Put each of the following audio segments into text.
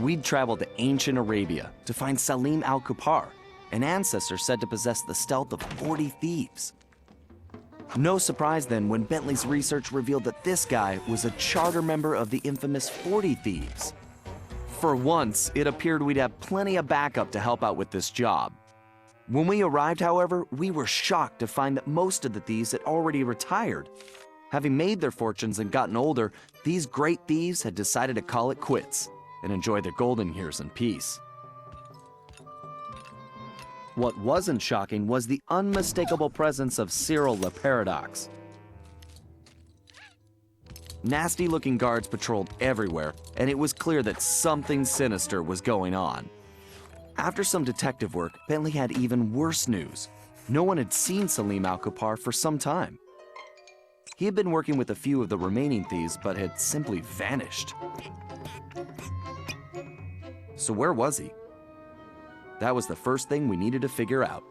We'd traveled to ancient Arabia to find Selim al-Kupar, an ancestor said to possess the stealth of 40 thieves. No surprise then when Bentley's research revealed that this guy was a charter member of the infamous 40 Thieves. For once, it appeared we'd have plenty of backup to help out with this job. When we arrived, however, we were shocked to find that most of the thieves had already retired. Having made their fortunes and gotten older, these great thieves had decided to call it quits and enjoy their golden years in peace. What wasn't shocking was the unmistakable presence of Cyril the Paradox. Nasty-looking guards patrolled everywhere, and it was clear that something sinister was going on. After some detective work, Bentley had even worse news. No one had seen Selim al-Kupar for some time. He had been working with a few of the remaining thieves, but had simply vanished. So where was he? That was the first thing we needed to figure out.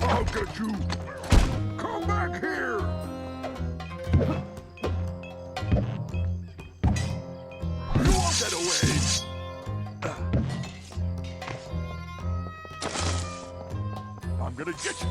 I'll get you! Come back here! You won't get away! I'm gonna get you!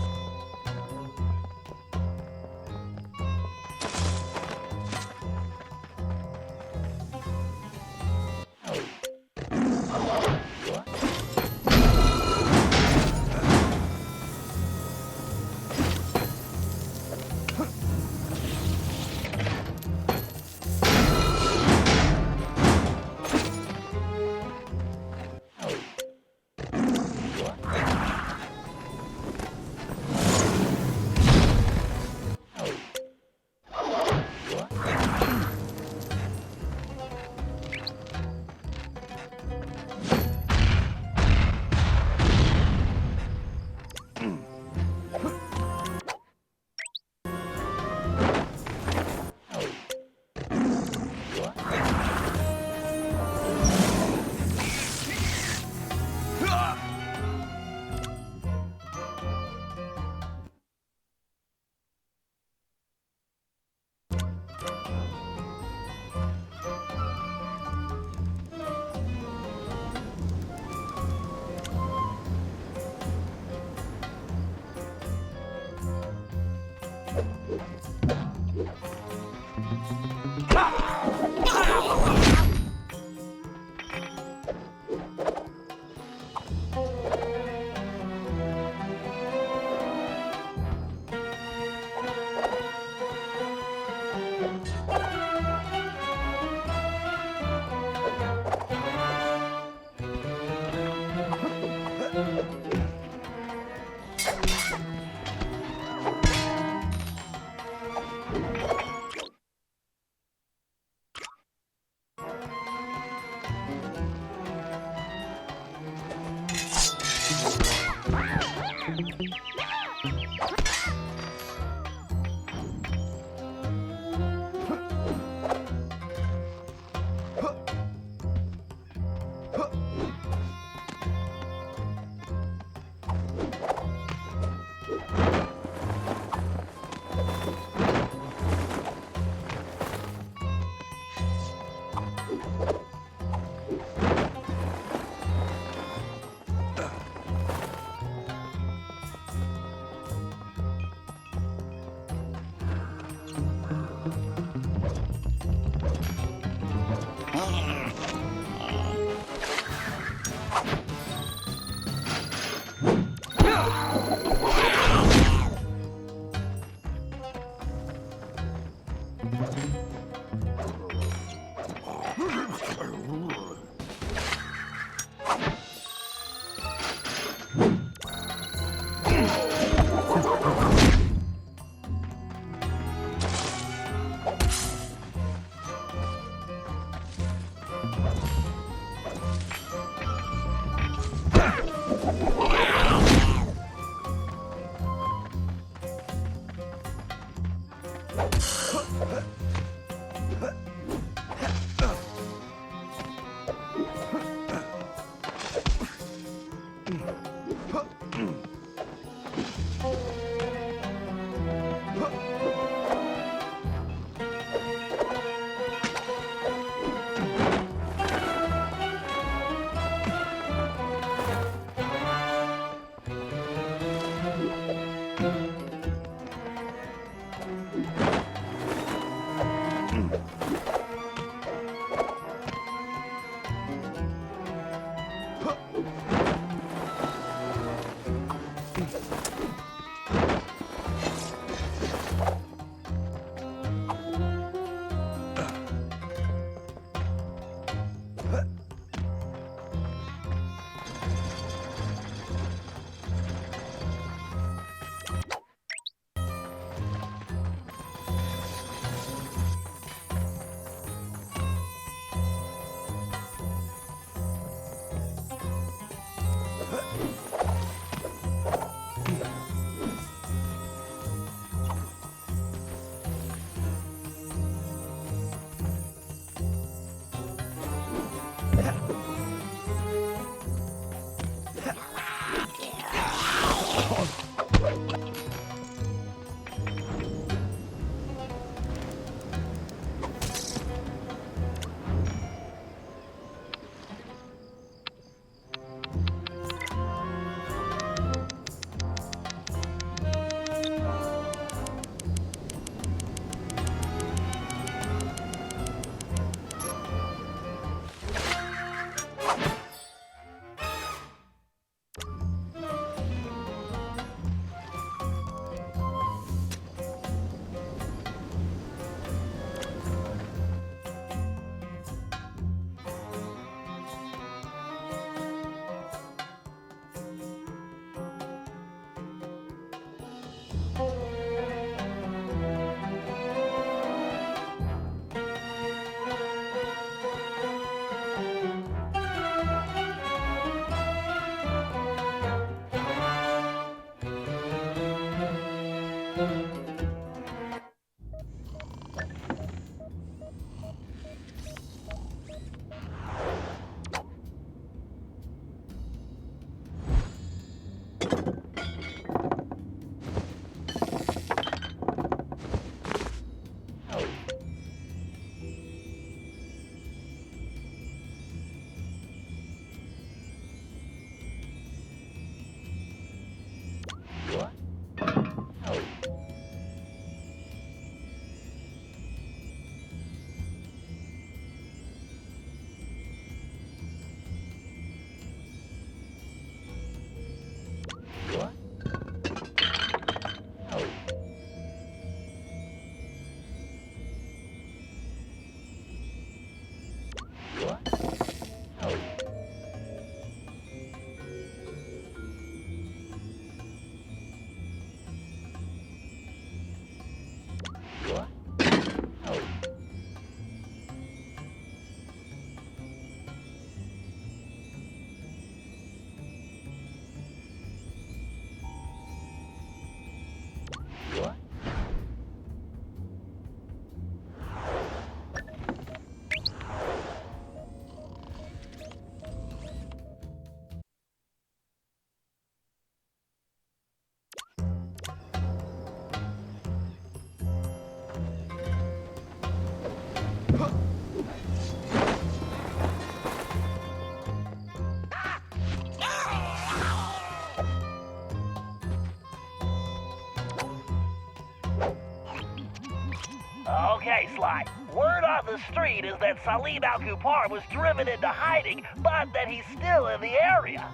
Okay, Sly. Word on the street is that Selim Al-Kupar was driven into hiding, but that he's still in the area.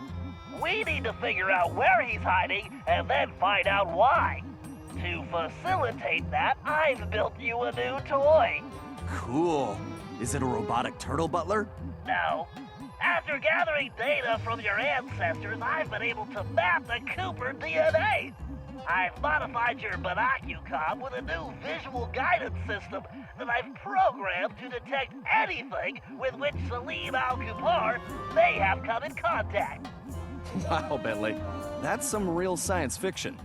We need to figure out where he's hiding and then find out why. To facilitate that, I've built you a new toy. Cool. Is it a robotic turtle butler? No. After gathering data from your ancestors, I've been able to map the Cooper DNA. I've modified your binocucom with a new visual guidance system that I've programmed to detect anything with which Selim Al-Kupar may have come in contact. Wow, Bentley. That's some real science fiction.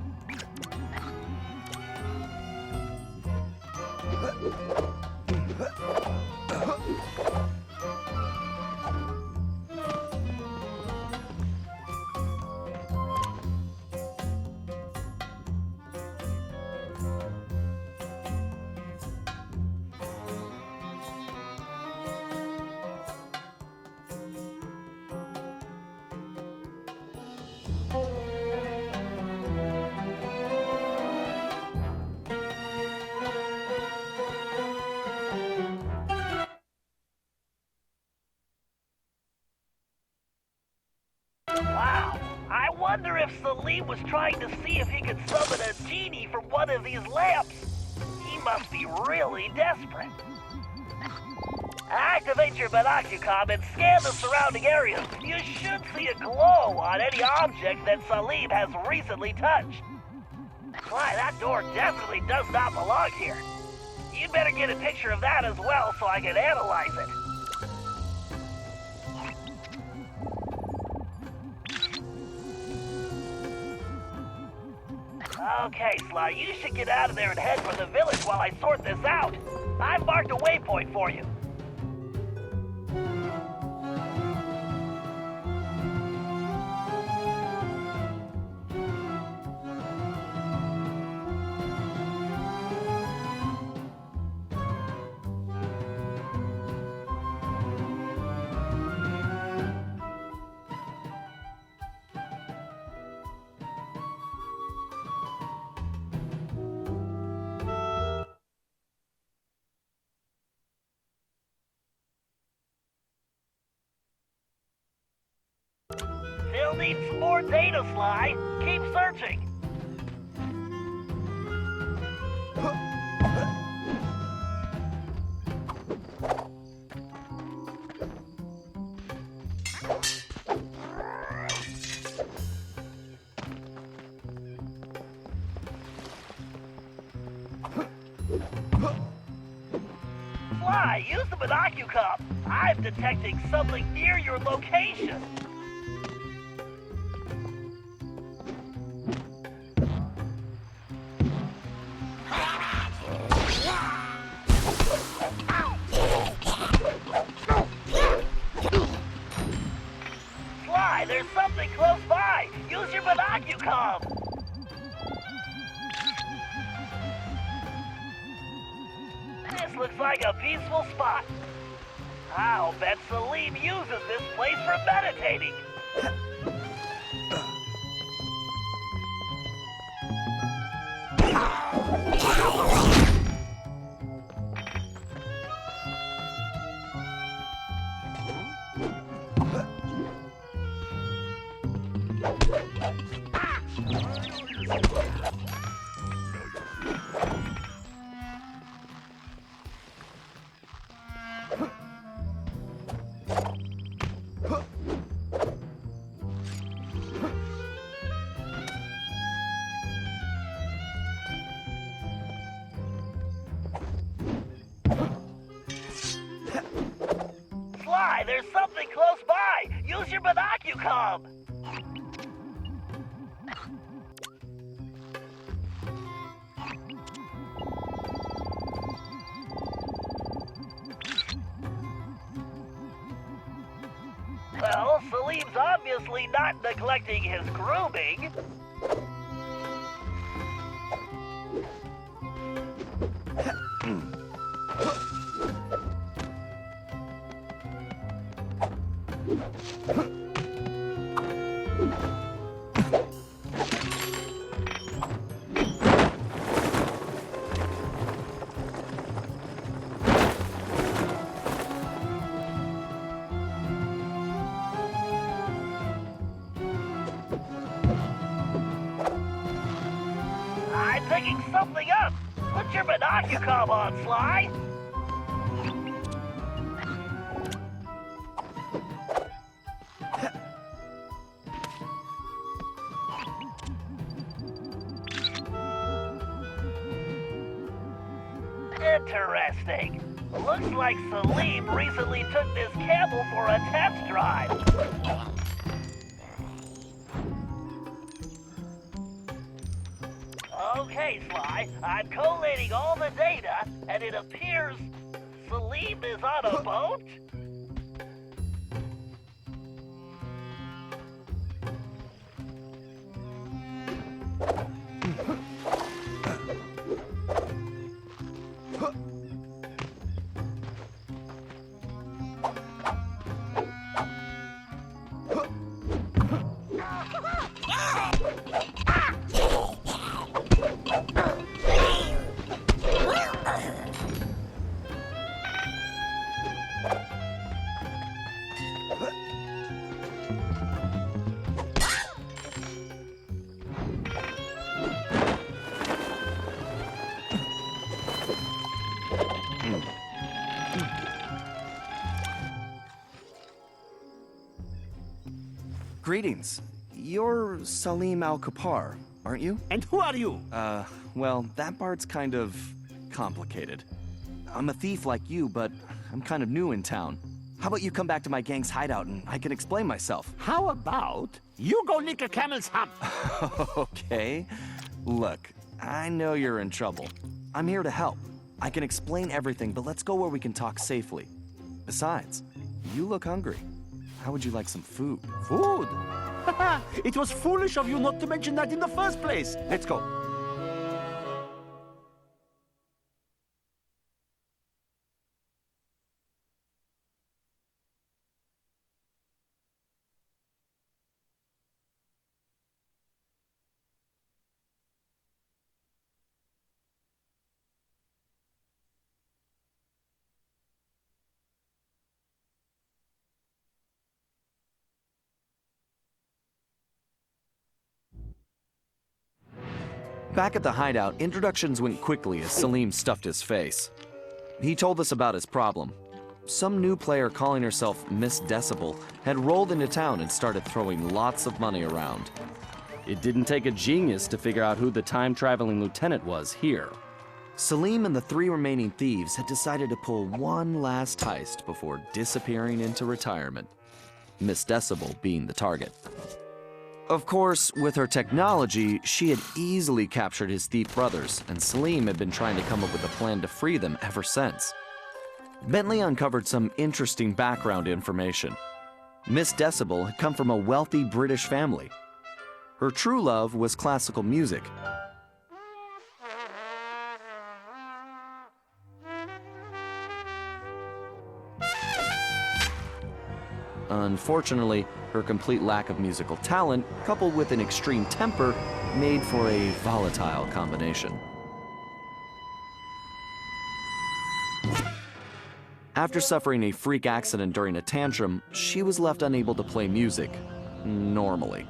Wow, I wonder if Selim was trying to see if he could summon a genie from one of these lamps. He must be really desperate. Activate your binocular and scan the surrounding areas. You should see a glow on any object that Selim has recently touched. Why, that door definitely does not belong here. You'd better get a picture of that as well so I can analyze it. Okay, Sly, you should get out of there and head for the village while I sort this out. I've marked a waypoint for you. Still need some more data, Sly. Keep searching. Sly, use the binocular. I'm detecting something near your location. Sly, there's something close by. Use your binocular. This looks like a peaceful spot. I'll bet Selim uses this place for meditating. Sly, there's something close by. Use your binocular. Well, Selim's obviously not neglecting his grooming. I'm picking something up. Put your binocular on, Sly. Interesting. Looks like Selim recently took this camel for a test drive. Okay, okay, Sly. I'm collating all the data, and it appears Selim is on a boat? Greetings. You're Selim Al-Kapar, aren't you? And who are you? Well, that part's kind of complicated. I'm a thief like you, but I'm kind of new in town. How about you come back to my gang's hideout and I can explain myself? How about you go lick a camel's hump? Okay. Look, I know you're in trouble. I'm here to help. I can explain everything, but let's go where we can talk safely. Besides, you look hungry. How would you like some food? Food? It was foolish of you not to mention that in the first place. Let's go. Back at the hideout, introductions went quickly as Selim stuffed his face. He told us about his problem. Some new player calling herself Miss Decibel had rolled into town and started throwing lots of money around. It didn't take a genius to figure out who the time-traveling lieutenant was here. Selim and the 3 remaining thieves had decided to pull one last heist before disappearing into retirement, Miss Decibel being the target. Of course, with her technology, she had easily captured his thief brothers, and Selim had been trying to come up with a plan to free them ever since. Bentley uncovered some interesting background information. Miss Decibel had come from a wealthy British family. Her true love was classical music. Unfortunately, her complete lack of musical talent, coupled with an extreme temper, made for a volatile combination. After suffering a freak accident during a tantrum, she was left unable to play music normally.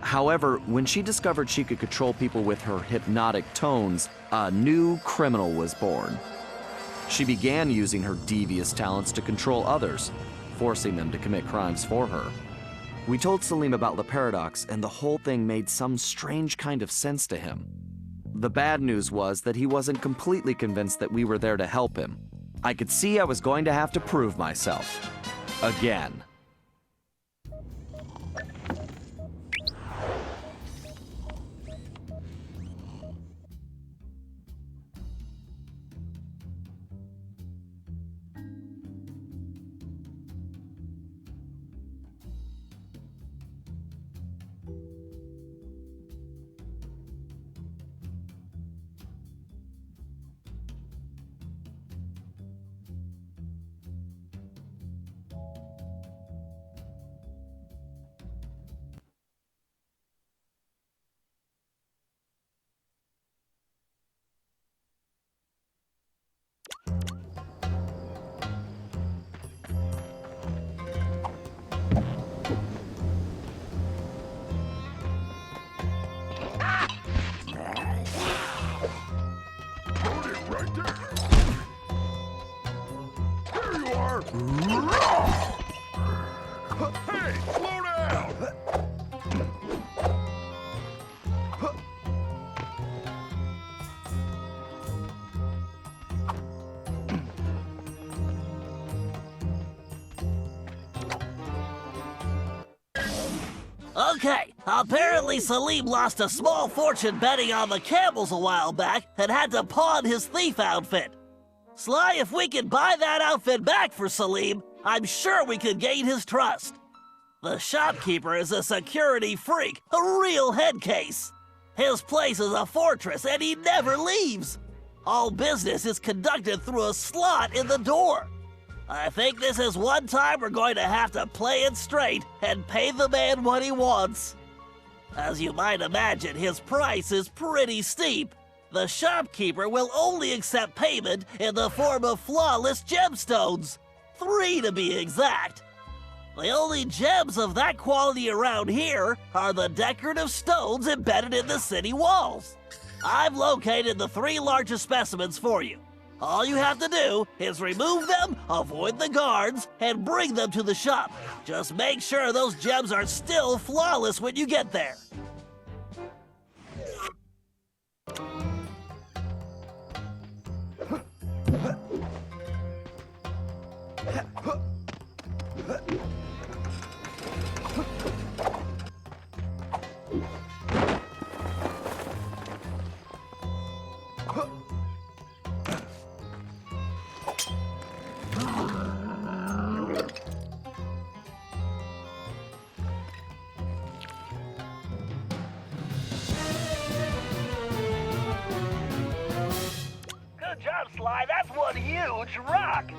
However, when she discovered she could control people with her hypnotic tones, a new criminal was born. She began using her devious talents to control others, forcing them to commit crimes for her. We told Selim about the paradox, and the whole thing made some strange kind of sense to him. The bad news was that he wasn't completely convinced that we were there to help him. I could see I was going to have to prove myself. Again. Hold it right there. There you are. Hey, slow down. Okay, Apparently, Selim lost a small fortune betting on the camels a while back and had to pawn his thief outfit. Sly, if we can buy that outfit back for Selim, I'm sure we could gain his trust. The shopkeeper is a security freak, a real head case. His place is a fortress and he never leaves. All business is conducted through a slot in the door. I think this is one time we're going to have to play it straight and pay the man what he wants. As you might imagine, his price is pretty steep. The shopkeeper will only accept payment in the form of flawless gemstones. 3 to be exact. The only gems of that quality around here are the decorative stones embedded in the city walls. I've located the 3 largest specimens for you. All you have to do is remove them, avoid the guards, and bring them to the shop. Just make sure those gems are still flawless when you get there. Good job, Sly. That's one huge rock.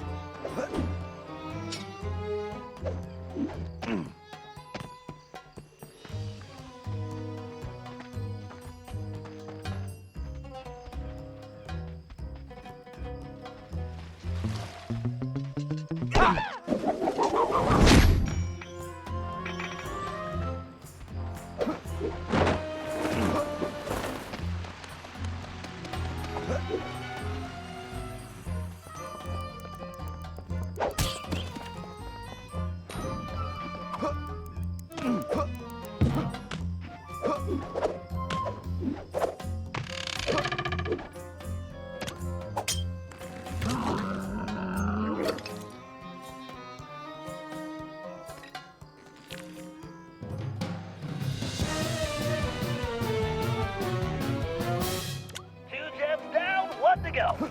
To go.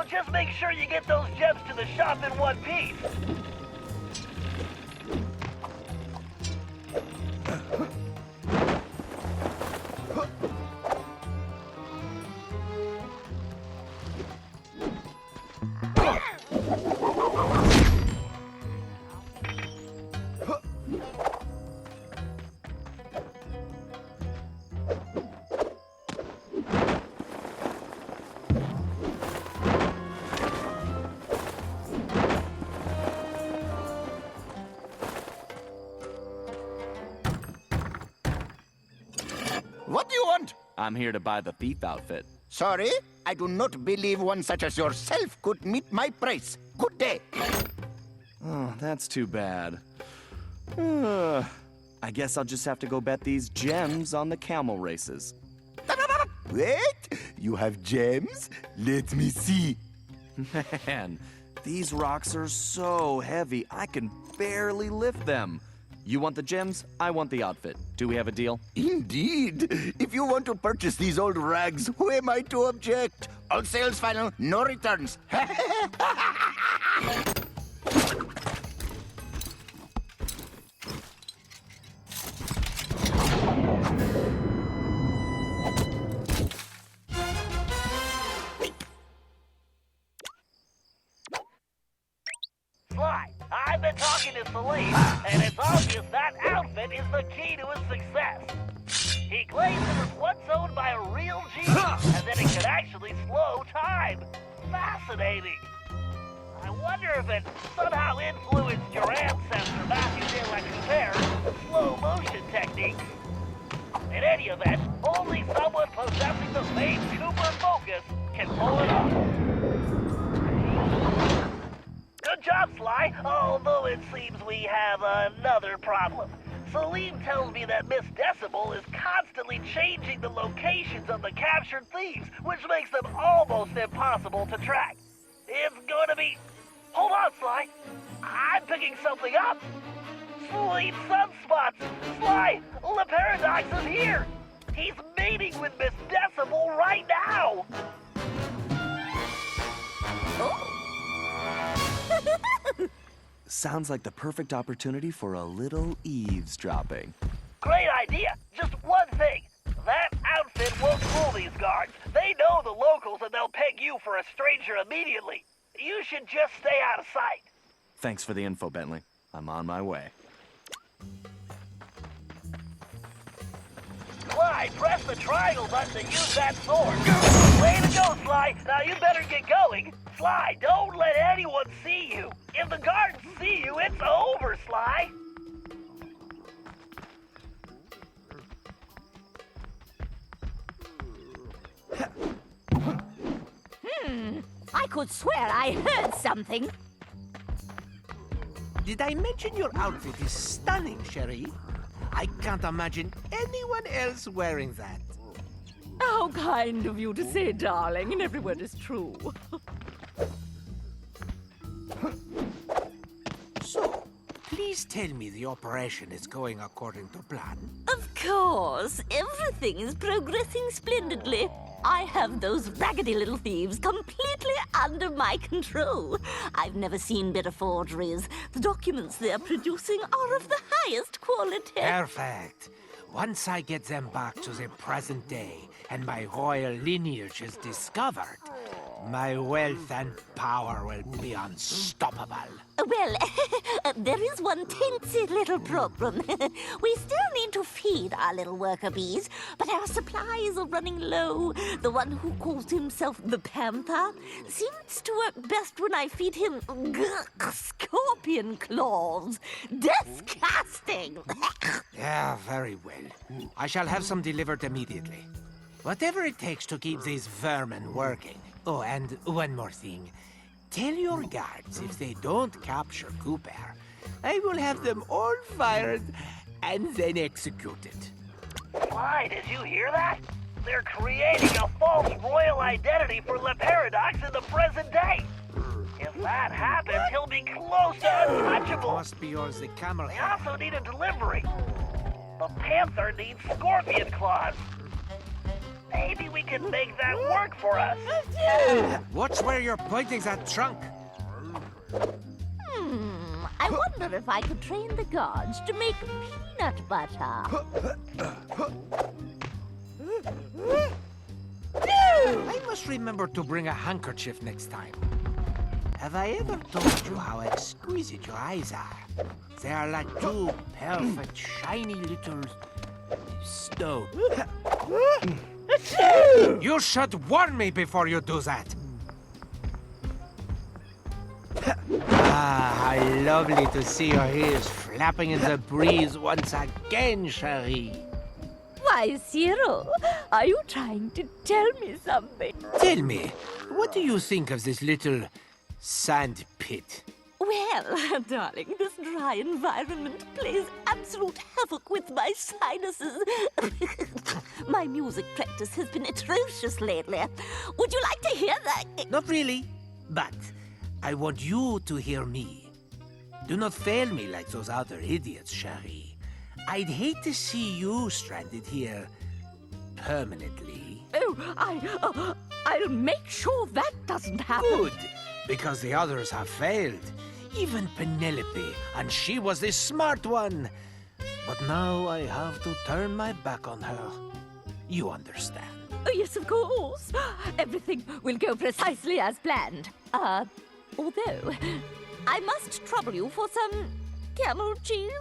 Just make sure you get those gems to the shop in one piece. What do you want? I'm here to buy the thief outfit. Sorry, I do not believe one such as yourself could meet my price. Good day. Oh, that's too bad. I guess I'll just have to go bet these gems on the camel races. Wait, you have gems? Let me see. Man, these rocks are so heavy, I can barely lift them. You want the gems? I want the outfit. Do we have a deal? Indeed. If you want to purchase these old rags, who am I to object? All sales final, no returns. Selim, and it's obvious that outfit is the key to his success. He claims it was once owned by a real genius, and that it could actually slow time. Fascinating. I wonder if it somehow influenced your ancestor Matthew de la Coupere's slow motion techniques. In any event, only someone possessing the famed Cooper focus can pull it off. Good job, Sly, although it seems we have another problem. Selim tells me that Miss Decibel is constantly changing the locations of the captured thieves, which makes them almost impossible to track. It's going to be... Hold on, Sly. I'm picking something up. Sweet sunspots. Sly, Le Paradox is here. He's meeting with Miss Decibel right now. Sounds like the perfect opportunity for a little eavesdropping. Great idea. Just one thing. That outfit won't fool these guards. They know the locals and they'll peg you for a stranger immediately. You should just stay out of sight. Thanks for the info, Bentley. I'm on my way. Sly, press the triangle button to use that sword. Way to go, Sly. Now you better get going. Sly, don't let anyone see you. If the guards see you, it's over, Sly. I could swear I heard something. Did I mention your outfit is stunning, Sherry? I can't imagine anyone else wearing that. How kind of you to say, darling, and every word is true. So, please tell me the operation is going according to plan. Of course, everything is progressing splendidly. I have those raggedy little thieves completely under my control. I've never seen better forgeries. The documents they're producing are of the highest quality. Perfect. Once I get them back to the present day and my royal lineage is discovered, my wealth and power will be unstoppable. Well, there is one teensy little problem. We still need to feed our little worker bees, but our supplies are running low. The one who calls himself the Panther seems to work best when I feed him scorpion claws. Disgusting! Yeah, very well. I shall have some delivered immediately. Whatever it takes to keep these vermin working. Oh, and one more thing. Tell your guards if they don't capture Cooper, I will have them all fired and then executed. Sly, did you hear that? They're creating a false royal identity for Le Paradox in the present day. If that happens, he'll be close to untouchable. Must be yours, the camel. They also need a delivery. The Panther needs scorpion claws. Maybe we can make that work for us. Watch where you're pointing that trunk. I wonder if I could train the guards to make peanut butter. I must remember to bring a handkerchief next time. Have I ever told you how exquisite your eyes are? They are like two perfect, shiny little stones. You should warn me before you do that. Ah, how lovely to see your ears flapping in the breeze once again, Cherie. Why, Cyril, are you trying to tell me something? Tell me, what do you think of this little sand pit? Well, darling, this dry environment plays absolute havoc with my sinuses. My music practice has been atrocious lately. Would you like to hear that? Not really, but I want you to hear me. Do not fail me like those other idiots, Cherie. I'd hate to see you stranded here permanently. Oh, I'll make sure that doesn't happen. Good, because the others have failed. Even Penelope, and she was the smart one. But now I have to turn my back on her. You understand. Oh, yes, of course. Everything will go precisely as planned. Although, I must trouble you for some camel cheese.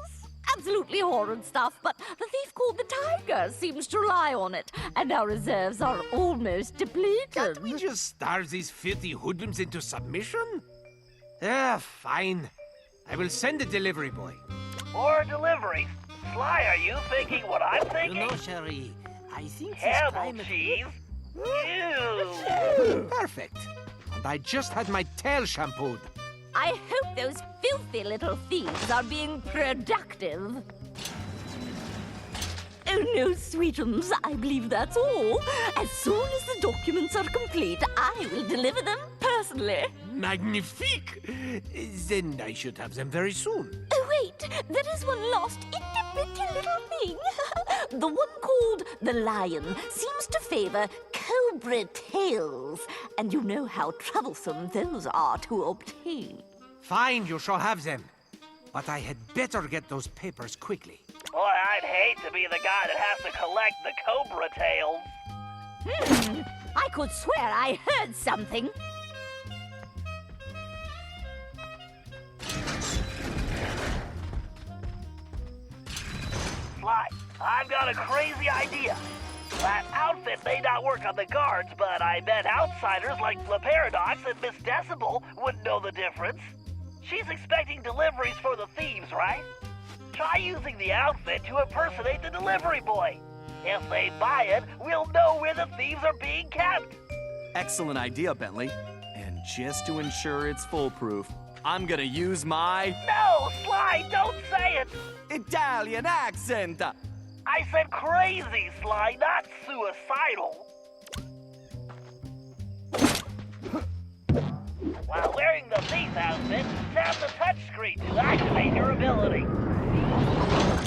Absolutely horrid stuff, but the thief called the tiger seems to rely on it, and our reserves are almost depleted. Can't we just starve these filthy hoodlums into submission? Ah, fine. I will send a delivery boy. Or deliveries. Sly, are you thinking what I'm You thinking? know, Sherry, I think this Camel climate... cheese? Ew. Perfect. And I just had my tail shampooed. I hope those filthy little thieves are being productive. Oh no, sweetums, I believe that's all. As soon as the documents are complete, I will deliver them personally. Magnifique! Then I should have them very soon. Oh wait, there is one last itty-bitty little thing. The one called the lion seems to favor cobra tails, and you know how troublesome those are to obtain. Fine, you shall have them. But I had better get those papers quickly. Boy, I'd hate to be the guy that has to collect the cobra tails. I could swear I heard something. Sly, I've got a crazy idea. That outfit may not work on the guards, but I bet outsiders like the Paradox and Miss Decibel wouldn't know the difference. She's expecting deliveries for the thieves, right? Try using the outfit to impersonate the delivery boy. If they buy it, we'll know where the thieves are being kept. Excellent idea, Bentley. And just to ensure it's foolproof, I'm gonna use my No, Sly, don't say it. Italian accent. I said crazy, Sly, not suicidal. While wearing the thief outfit, tap the touchscreen to activate your ability.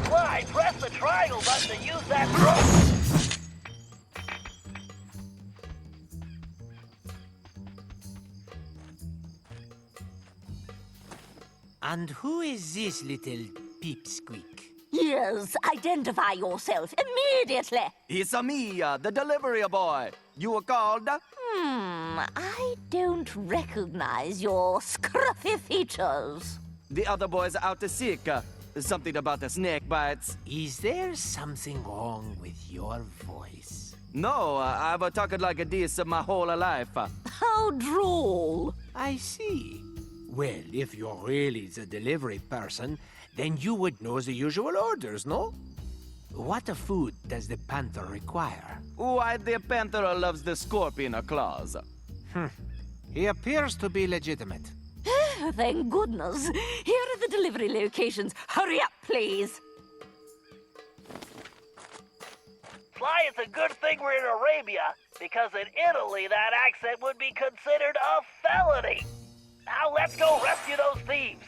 Sly, press the triangle button to use that rope. And who is this little peepsqueak? Yes, identify yourself immediately. It's me, the delivery boy. You were called? I don't recognize your scruffy features. The other boys are out to sick. Something about the snake bites. Is there something wrong with your voice? No, I've talked like this my whole life. How droll. I see. Well, if you're really the delivery person, then you would know the usual orders, no? What food does the panther require? Why, the panther loves the scorpion claws. He appears to be legitimate. Thank goodness. Here are the delivery locations. Hurry up, please. Sly, it's a good thing we're in Arabia, because in Italy that accent would be considered a felony. Now let's go rescue those thieves.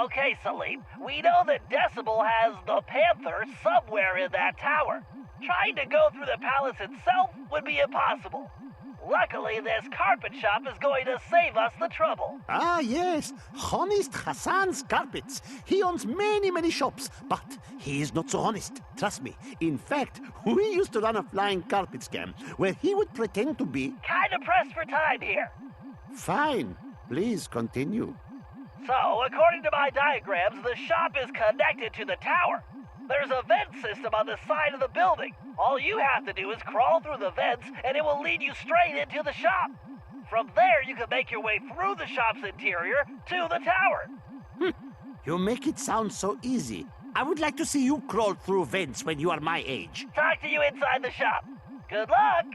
Okay, Selim, we know that Decibel has the Panther somewhere in that tower. Trying to go through the palace itself would be impossible. Luckily, this carpet shop is going to save us the trouble. Ah, yes. Honest Hassan's Carpets. He owns many shops, but he is not so honest. Trust me. In fact, we used to run a flying carpet scam where he would pretend to be... Kinda pressed for time here. Fine. Please continue. So, according to my diagrams, the shop is connected to the tower. There's a vent system on the side of the building. All you have to do is crawl through the vents, and it will lead you straight into the shop. From there, you can make your way through the shop's interior to the tower. You make it sound so easy. I would like to see you crawl through vents when you are my age. Talk to you inside the shop. Good luck!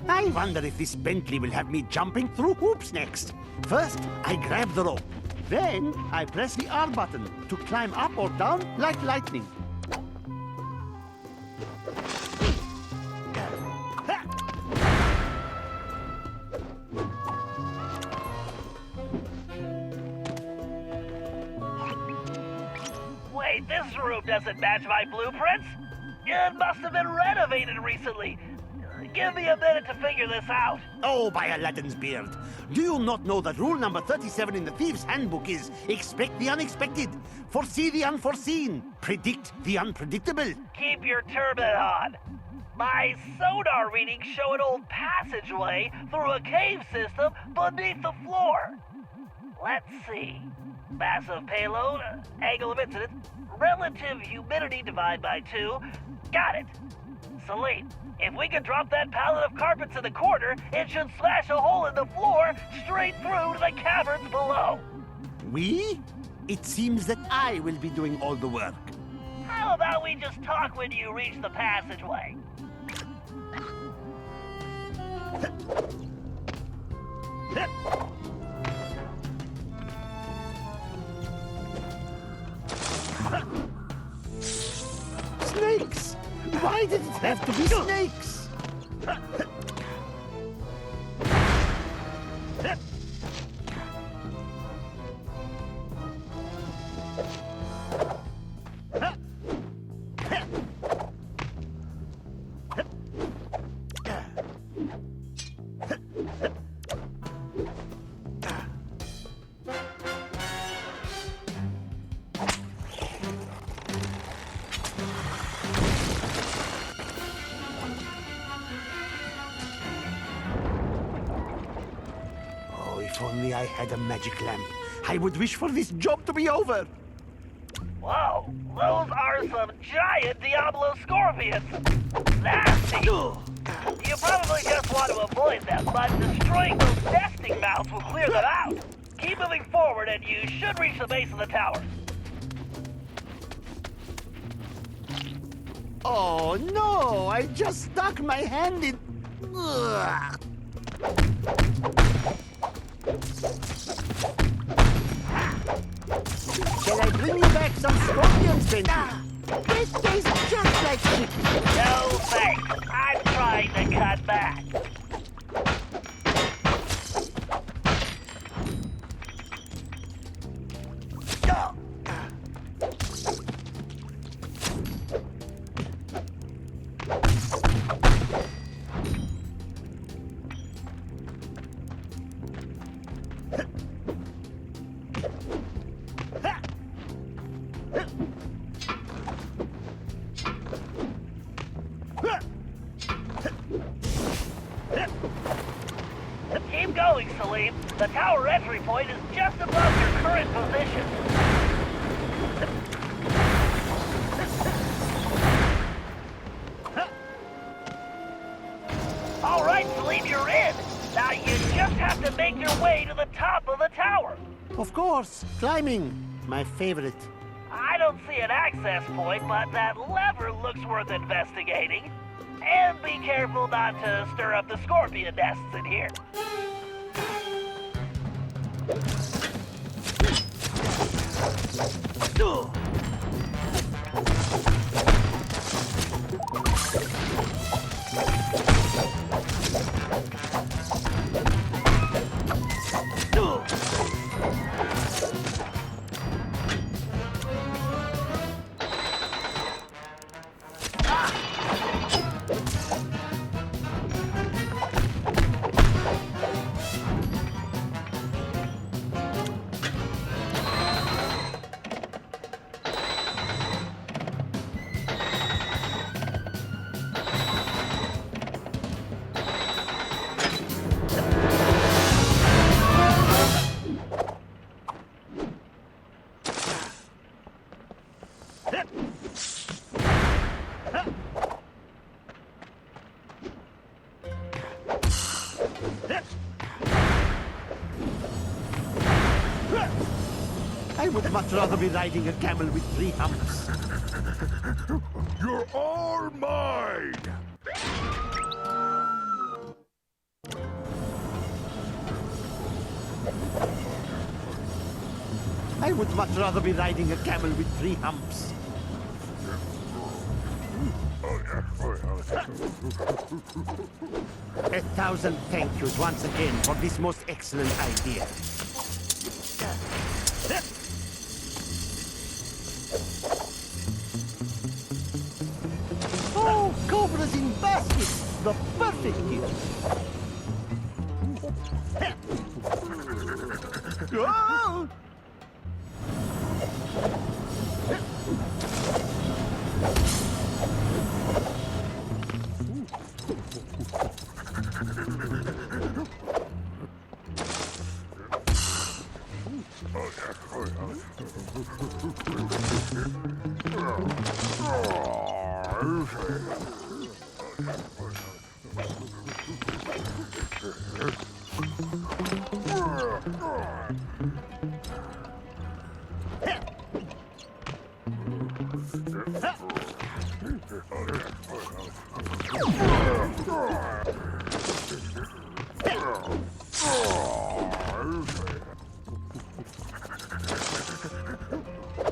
I wonder if this Bentley will have me jumping through hoops next. First, I grab the rope. Then, I press the R button to climb up or down like lightning. Wait, this room doesn't match my blueprints. It must have been renovated recently. Give me a minute to figure this out. Oh, by Aladdin's beard. Do you not know that rule number 37 in the Thieves' Handbook is expect the unexpected, foresee the unforeseen, predict the unpredictable? Keep your turban on. My sonar readings show an old passageway through a cave system beneath the floor. Let's see. Massive payload, angle of incidence, relative humidity divide by 2. Got it. Selim, if we could drop that pallet of carpets in the corner, it should smash a hole in the floor straight through to the caverns below. We? It seems that I will be doing all the work. How about we just talk when you reach the passageway? Snakes! Why did it have to be snakes? If only I had a magic lamp, I would wish for this job to be over. Whoa, those are some giant Diablo scorpions. Nasty. You probably just want to avoid them, but destroying those nesting mounts will clear them out. Keep moving forward and you should reach the base of the tower. Oh no, I just stuck my hand in... Ugh. Shall I bring you back some scorpions, Bentley? This tastes just like chicken. No thanks. I'm trying to cut back. The tower entry point is just above your current position. All right, Selim, you're in. Now you just have to make your way to the top of the tower. Of course, climbing. My favorite. I don't see an access point, but that lever looks worth investigating. And be careful not to stir up the scorpion nests in here. I would much rather be riding a camel with 3 humps. You're all mine! I would much rather be riding a camel with 3 humps. A thousand thank yous once again for this most excellent idea. Oh, cobras in baskets! The perfect gift! Oh!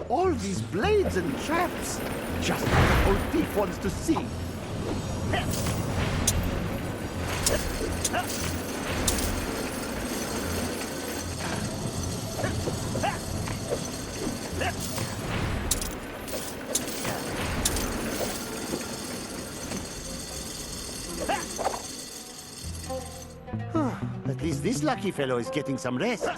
All these blades and traps! Just what old thief wants to see! At least this lucky fellow is getting some rest.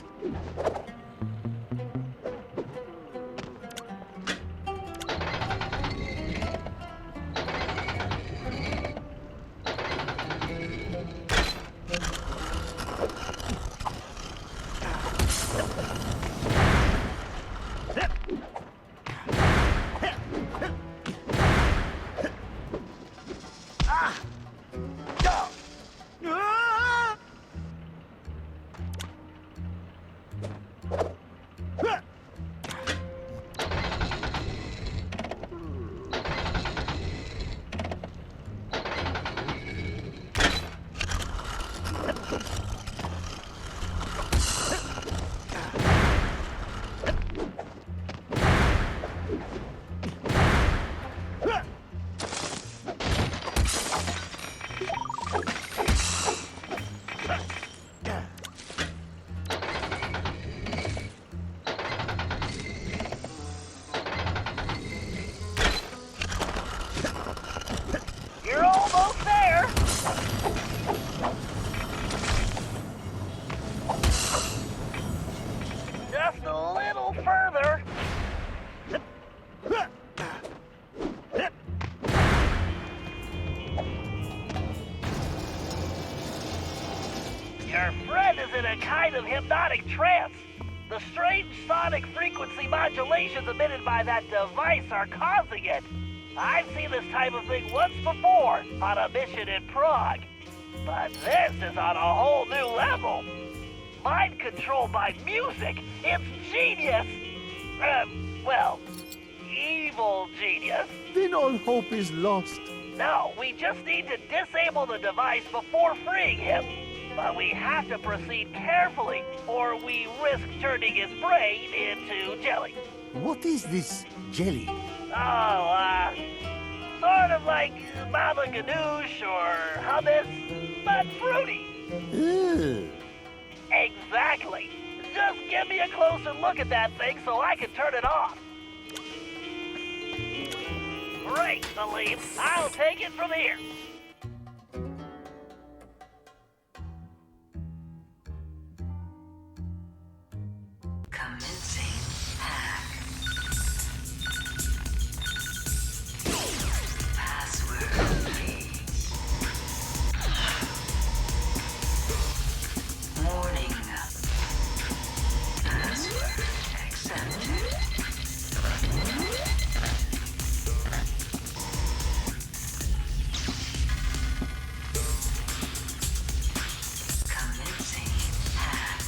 kind of hypnotic trance. The strange sonic frequency modulations emitted by that device are causing it. I've seen this type of thing once before on a mission in Prague. But this is on a whole new level. Mind control by music. It's genius. Well, evil genius. Then all hope is lost. No, we just need to disable the device before freeing him. But we have to proceed carefully, or we risk turning his brain into jelly. What is this jelly? Oh, sort of like baba ganoush or hummus, but fruity. Ugh. Exactly. Just give me a closer look at that thing so I can turn it off. Great, Selim. I'll take it from here. Commencing hack. Password, please. Warning. Password accepted. Commencing hack.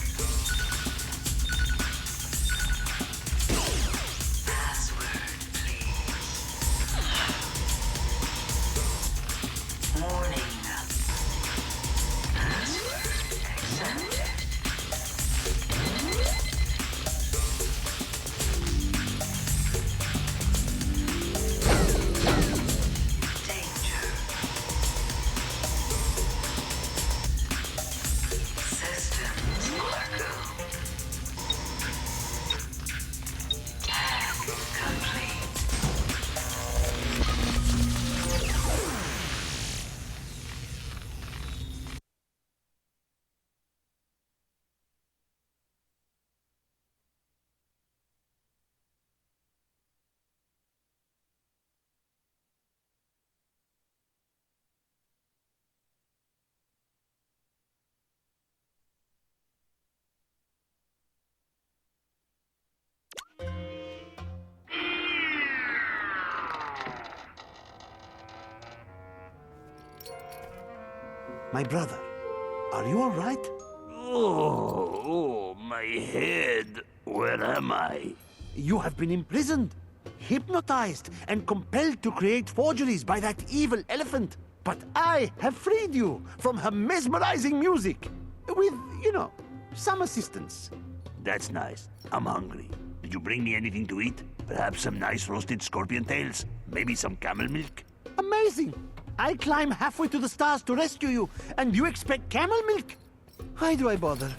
Password, please. Warning. Password accepted. Danger. Systems cargo. Hack complete. My brother, are you all right? Oh, my head. Where am I? You have been imprisoned, hypnotized, and compelled to create forgeries by that evil elephant. But I have freed you from her mesmerizing music. With, some assistance. That's nice. I'm hungry. Did you bring me anything to eat? Perhaps some nice roasted scorpion tails? Maybe some camel milk? Amazing! I climb halfway to the stars to rescue you, and you expect camel milk? Why do I bother?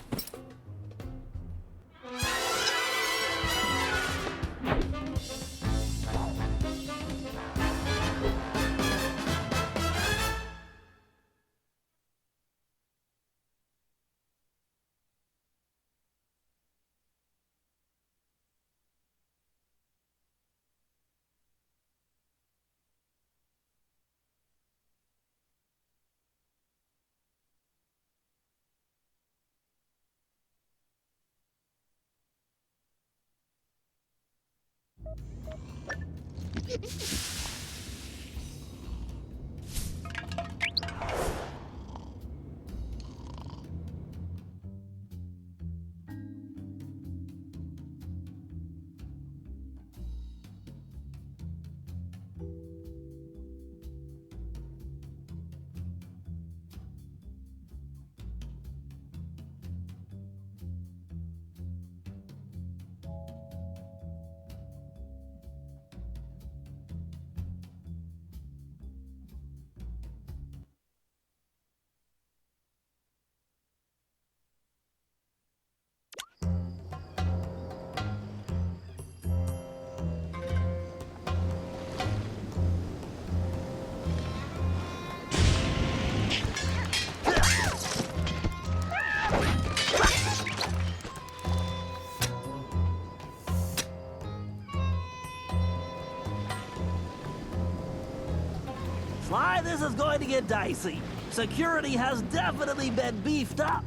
Sly, this is going to get dicey. Security has definitely been beefed up.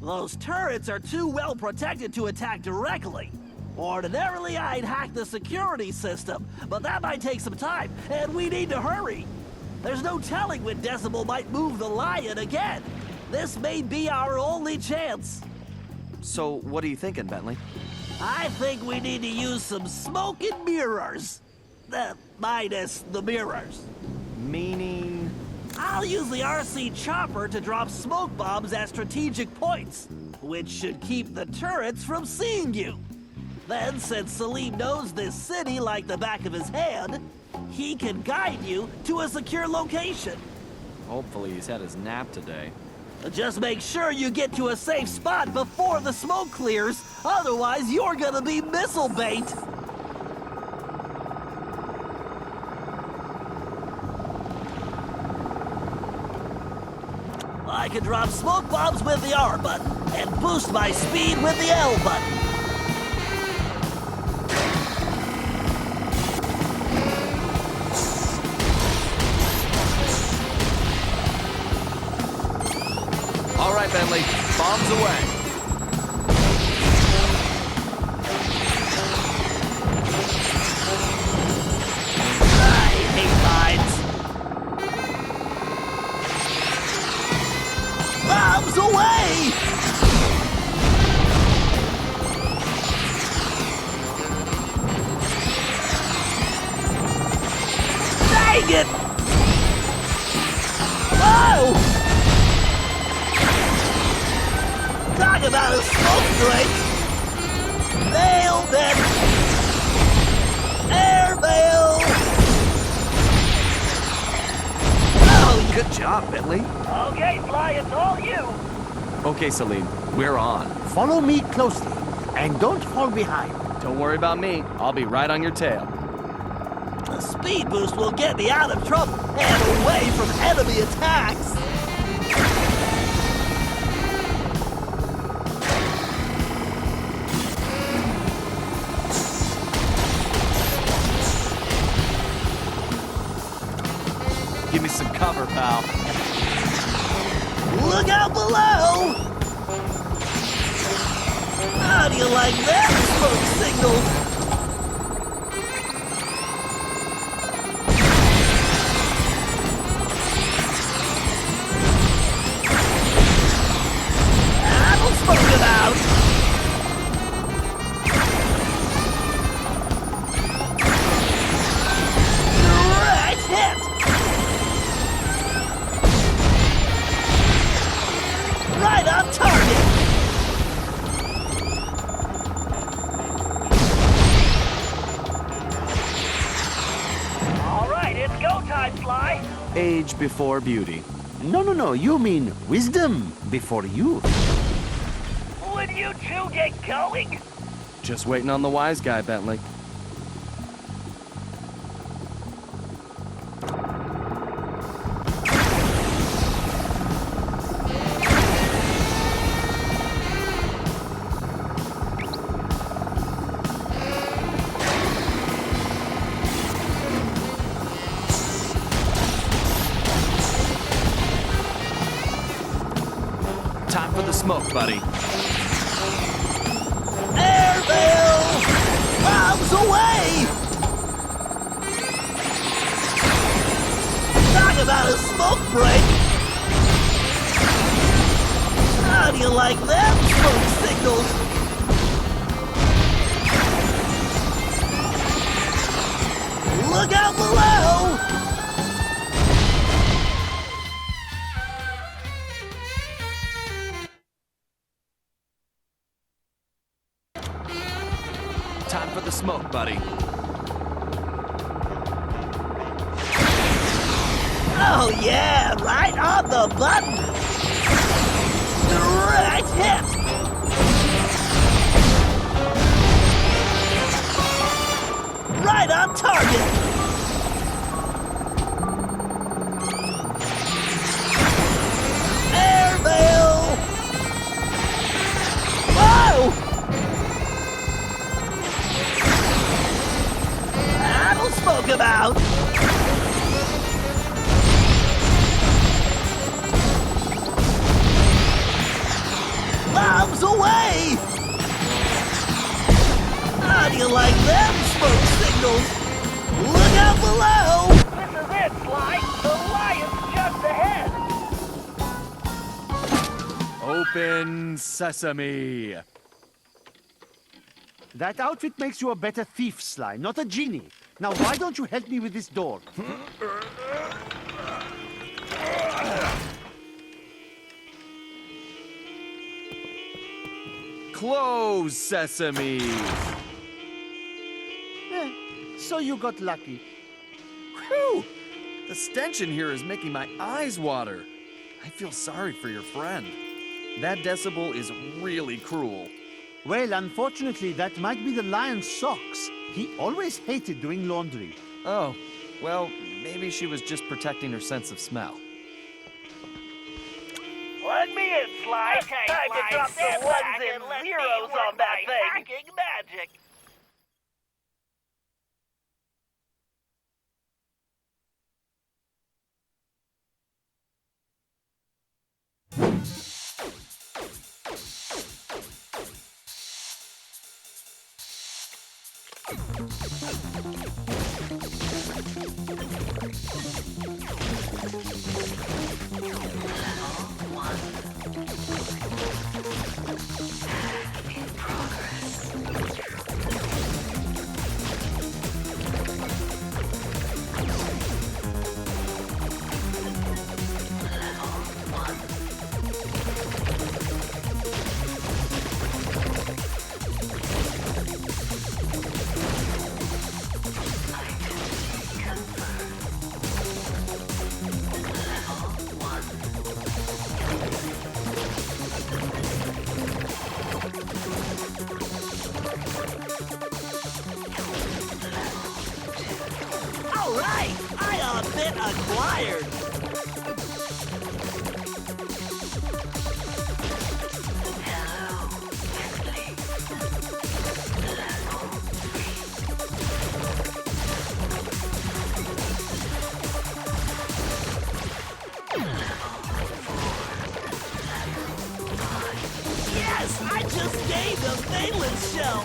Those turrets are too well protected to attack directly. Ordinarily, I'd hack the security system, but that might take some time, and we need to hurry. There's no telling when Decibel might move the lion again. This may be our only chance. So, what are you thinking, Bentley? I think we need to use some smoke and mirrors. Minus the mirrors. Meaning... I'll use the RC chopper to drop smoke bombs at strategic points, which should keep the turrets from seeing you. Then, since Selim knows this city like the back of his hand, he can guide you to a secure location. Hopefully he's had his nap today. Just make sure you get to a safe spot before the smoke clears, otherwise you're gonna be missile bait. I can drop smoke bombs with the R button and boost my speed with the L button. All right, Bentley, bombs away. I hate mines. Bombs away! Dang it! Oh! Talk about a smoke break! Nailed it! Airmail! Oh, Good job, Bentley. okay, Fly, it's all you! Okay, Selim, we're on. Follow me closely, and don't fall behind. Don't worry about me. I'll be right on your tail. The speed boost will get me out of trouble and away from enemy attacks! Give me some cover, pal. Look out below! How do you like that smoke signal? That'll smoke it out! Direct hit! Right on target! All right, it's go time, Fly. Age before beauty. No, you mean wisdom before youth. Would you two get going? Just waiting on the wise guy, Bentley. Time for the smoke, buddy. Airmail! Bombs away! Talk about a smoke break! How do you like them smoke signals? Look out below! Time for the smoke, buddy. Oh yeah, right on the button! Direct hit! Right on target! Airmail! Whoa! That'll smoke him out! them smoke signals! Look out below! This is it, Sly! The lion's just ahead! Open sesame. That outfit makes you a better thief, Sly, not a genie. Now, why don't you help me with this door? Close sesame. So you got lucky. Whew! The stench in here is making my eyes water. I feel sorry for your friend. That decibel is really cruel. Well, unfortunately, that might be the lion's socks. He always hated doing laundry. Oh, well, maybe she was just protecting her sense of smell. Let me in, Sly. Okay, time to drop the ones and zeros on that thing. Hacking magic. All right, I bit acquired. Yes, I just gained a valence shell.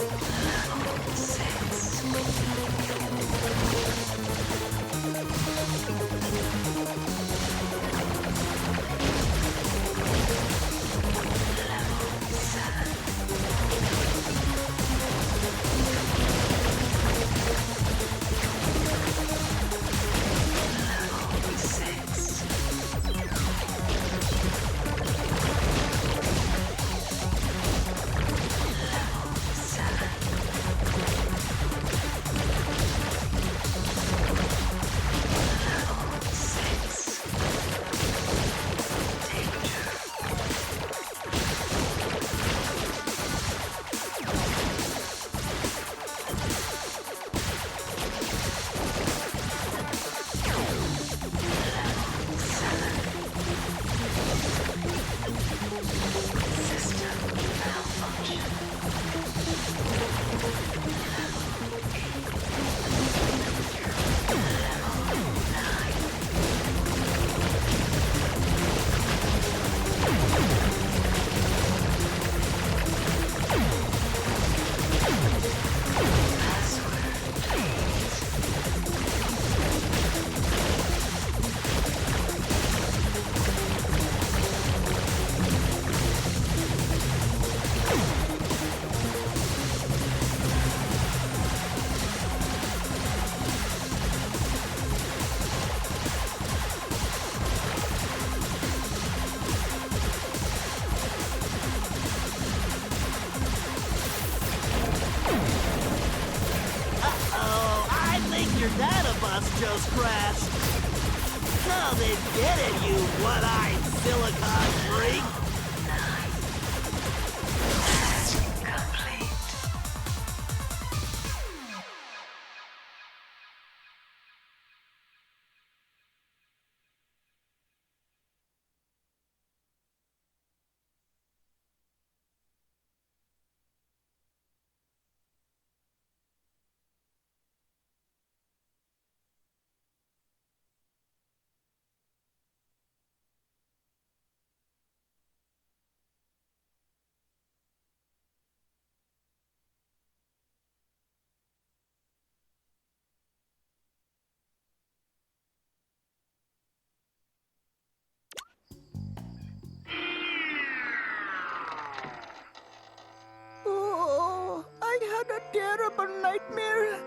Just crashed. Come and get it, you one-eyed silicon freak! Complete. had a terrible nightmare.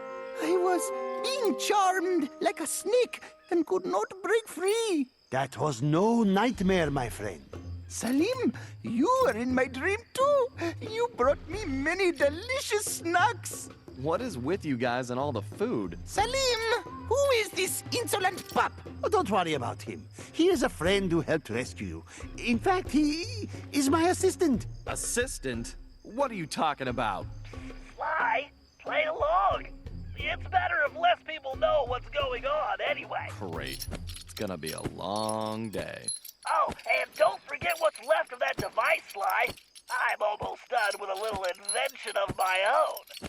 I was being charmed like a snake and could not break free. That was no nightmare, my friend. Selim, you were in my dream too. You brought me many delicious snacks. What is with you guys and all the food? Selim, who is this insolent pup? Oh, don't worry about him. He is a friend who helped rescue you. In fact, he is my assistant. Assistant? What are you talking about? Sly, play along. It's better if less people know what's going on anyway. Great. It's gonna be a long day. Oh, and don't forget what's left of that device, Sly. I'm almost done with a little invention of my own.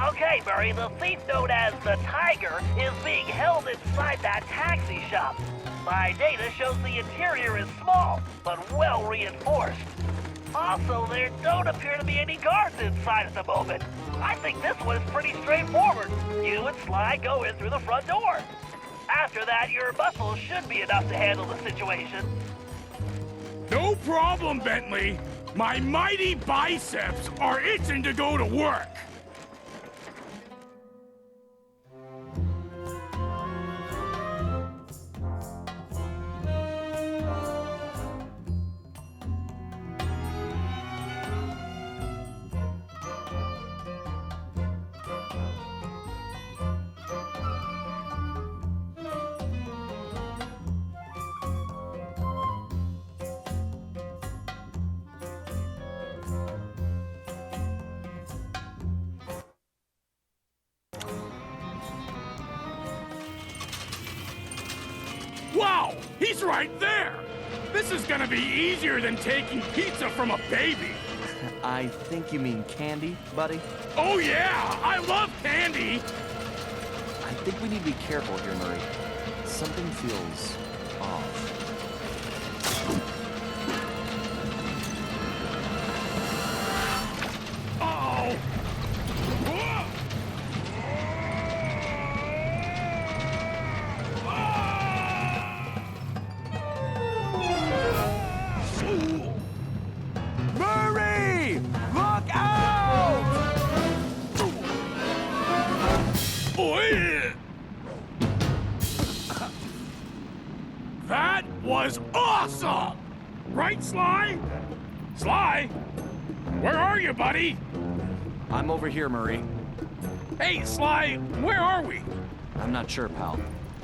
Okay, Murray, the thief known as the Tiger is being held inside that taxi shop. My data shows the interior is small, but well reinforced. Also, there don't appear to be any guards inside at the moment. I think this one is pretty straightforward. You and Sly go in through the front door. After that, your muscles should be enough to handle the situation. No problem, Bentley. My mighty biceps are itching to go to work. Wow, he's right there! This is gonna be easier than taking pizza from a baby. I think you mean candy, buddy. Oh yeah, I love candy! I think we need to be careful here, Murray. Something feels off. Uh-oh! Murray! Look out! That was awesome! Right, Sly? Sly? Where are you, buddy? I'm over here, Murray. Hey, Sly, where are we? I'm not sure, pal.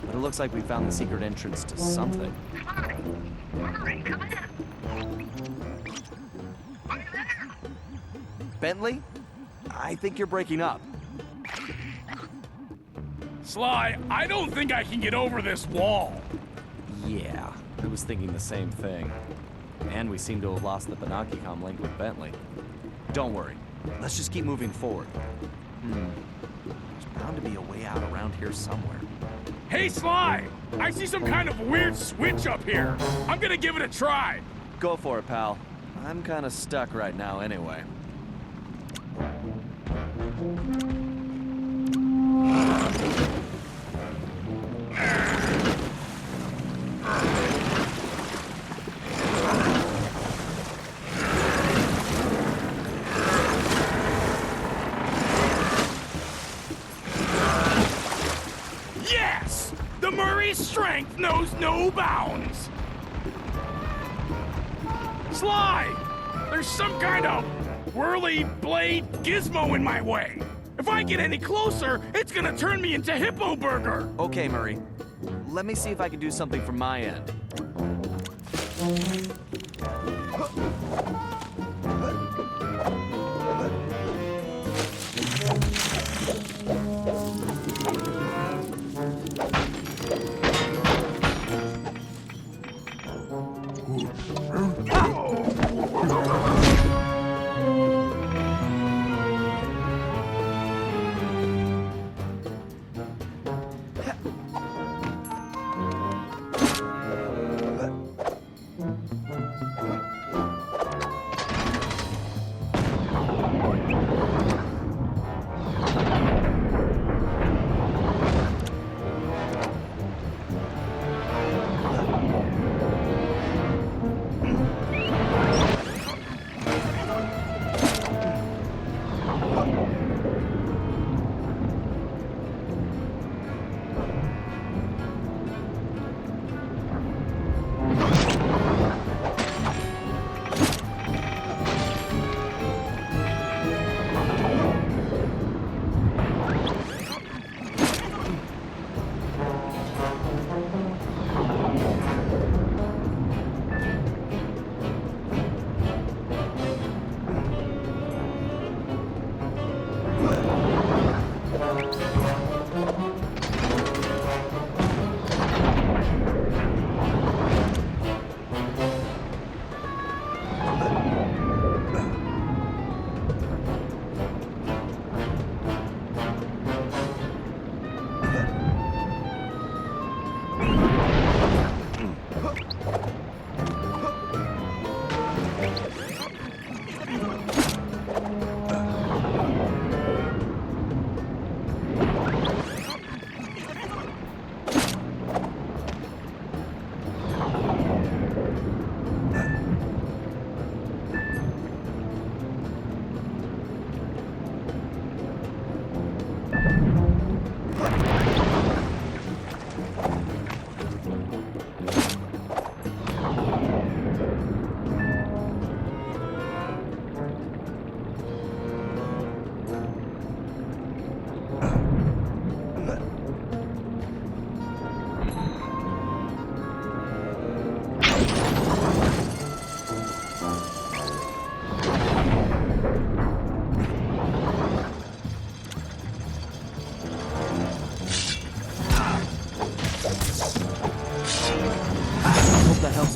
But it looks like we found the secret entrance to something. Murray, come in. Bentley? I think you're breaking up. Sly, I don't think I can get over this wall. Yeah, I was thinking the same thing. And we seem to have lost the Banaki-Com link with Bentley. Don't worry. Let's just keep moving forward. There's bound to be a way out around here somewhere. Hey, Sly! I see some kind of weird switch up here. I'm gonna give it a try. Go for it, pal. I'm kind of stuck right now anyway. Yes! The Murray's strength knows no bounds. Sly! There's some kind of whirly blade gizmo in my way. If I get any closer, it's gonna turn me into Hippo Burger. Okay, Murray. Let me see if I can do something from my end.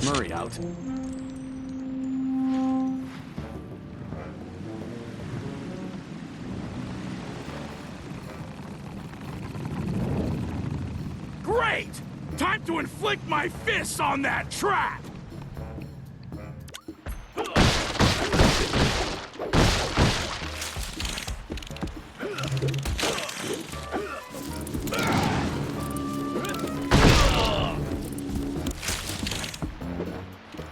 Murray out. Great! Time to inflict my fists on that trap!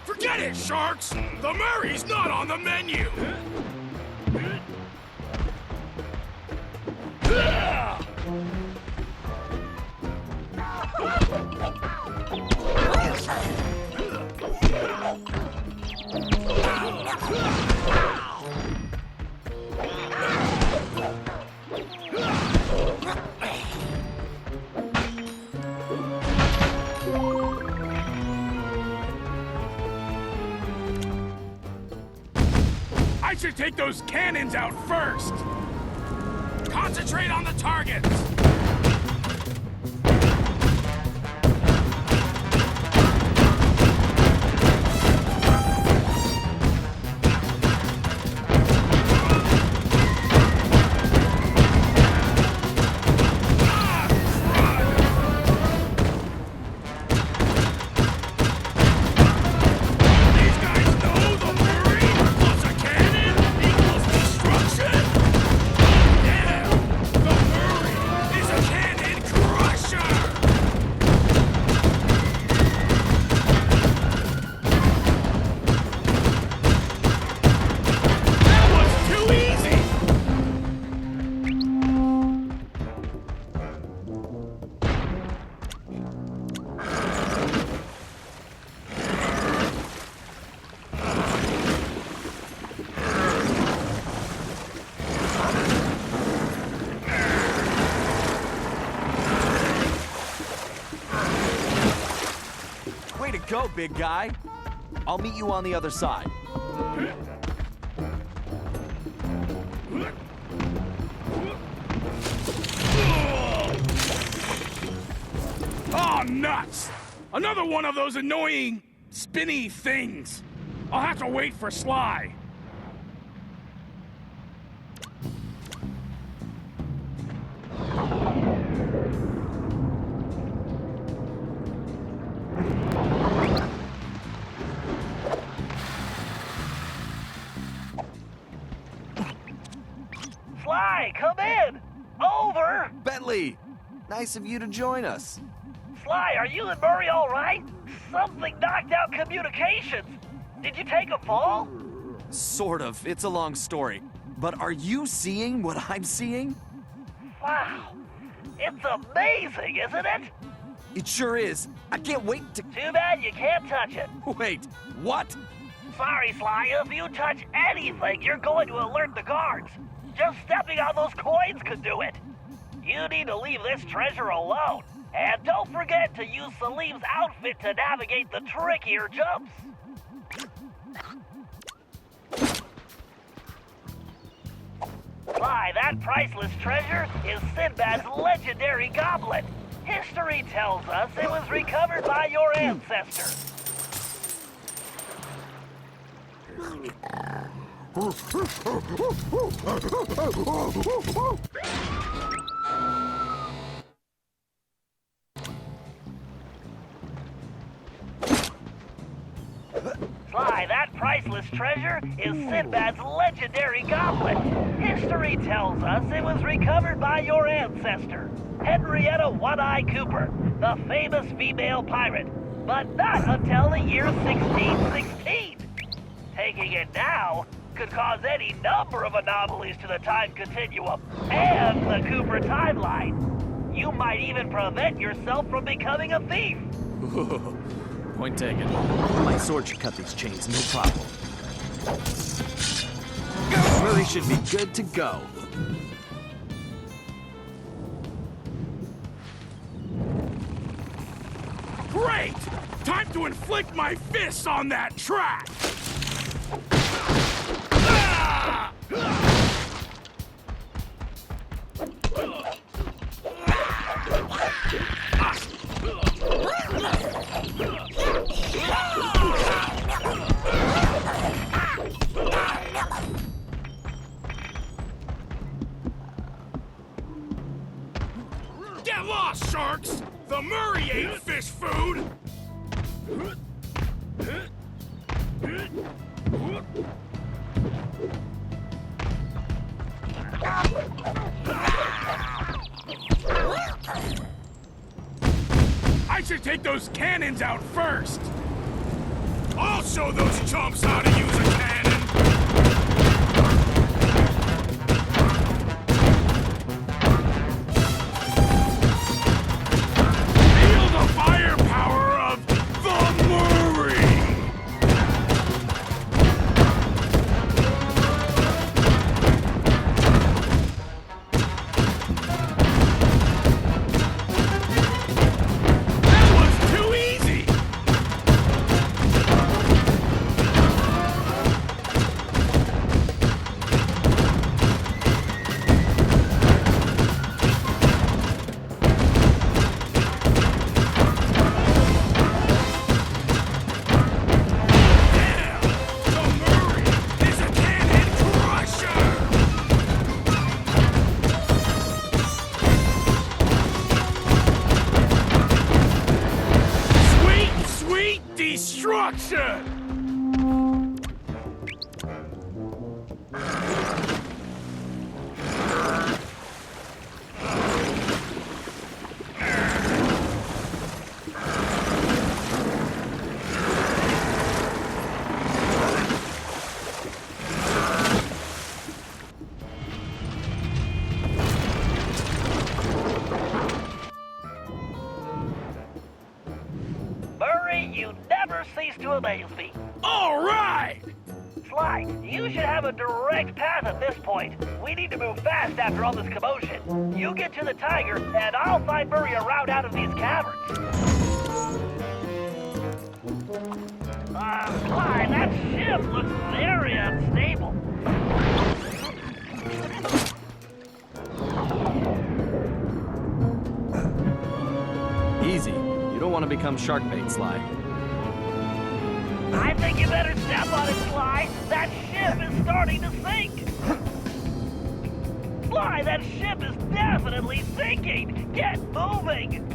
Forget it, Sharks! The Murray's not on the menu! I should take those cannons out first! Concentrate on the targets! go, big guy. I'll meet you on the other side. Oh, nuts! Another one of those annoying, spinny things. I'll have to wait for Sly. Sly, come in! Over! Bentley, nice of you to join us. Sly, are you and Murray all right? Something knocked out communications. Did you take a fall? Sort of. It's a long story. But are you seeing what I'm seeing? Wow. It's amazing, isn't it? It sure is. I can't wait to... Too bad you can't touch it. Wait, what? Sorry, Sly, if you touch anything, you're going to alert the guards. Just stepping on those coins could do it. You need to leave this treasure alone. And don't forget to use Selim's outfit to navigate the trickier jumps. Sly, that priceless treasure is Sinbad's legendary goblet. History tells us it was recovered by your ancestor. Sly, that priceless treasure is Sinbad's legendary goblet. History tells us it was recovered by your ancestor, Henrietta One-Eye Cooper, the famous female pirate, but not until the year 1616. Taking it now could cause any number of anomalies to the time continuum and the Cooper timeline. You might even prevent yourself from becoming a thief. Point taken. My sword should cut these chains, no problem. Really should be good to go. Great! Time to inflict my fists on that track! Ah! Get lost, sharks! The Murray ain't fish food! I should take those cannons out first! I'll show those chumps how to use a cannon! Feel the firepower of the Murray! That was too easy! Yeah! The Murray is a cannon crusher! Sweet, sweet destruction! Murray, you never cease to amaze me. All right! Sly, you should have a direct path at this point. We need to move fast after all this commotion. You get to the Tiger, and I'll find Murray a route out of these caverns. Why, that ship looks very unstable. Easy. You don't want to become shark bait, Sly. I think you better step on it, Sly. That ship is starting to sink. Sly, that ship is definitely sinking. Get moving.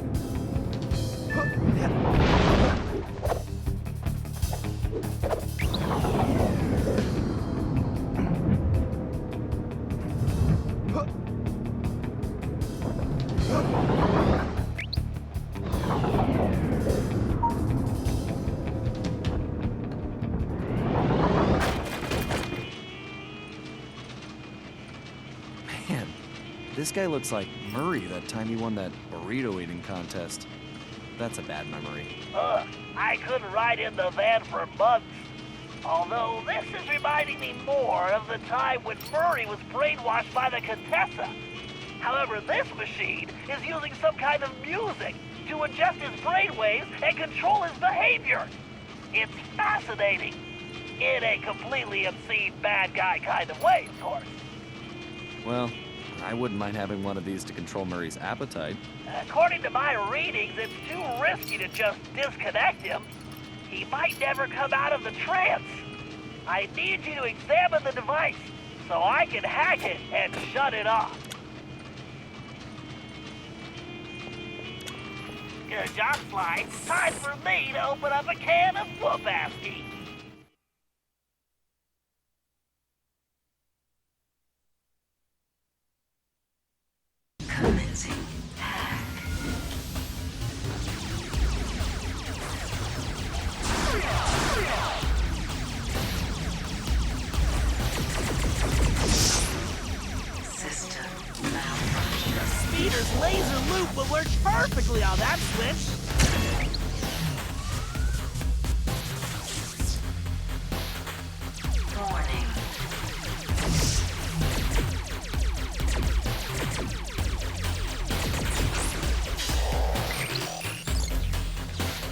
Man, this guy looks like Murray that time he won that burrito eating contest. That's a bad memory. I couldn't ride in the van for months. Although this is reminding me more of the time when Murray was brainwashed by the Contessa. However, this machine is using some kind of music to adjust his brainwaves and control his behavior. It's fascinating. In a completely obscene bad guy kind of way, of course. Well, I wouldn't mind having one of these to control Murray's appetite. According to my readings, it's too risky to just disconnect him. He might never come out of the trance. I need you to examine the device so I can hack it and shut it off. Good job, Sly. Time for me to open up a can of whoop-asky. Commencing hack. System malfunction. Speeder's laser loop will work perfectly on that switch. Warning.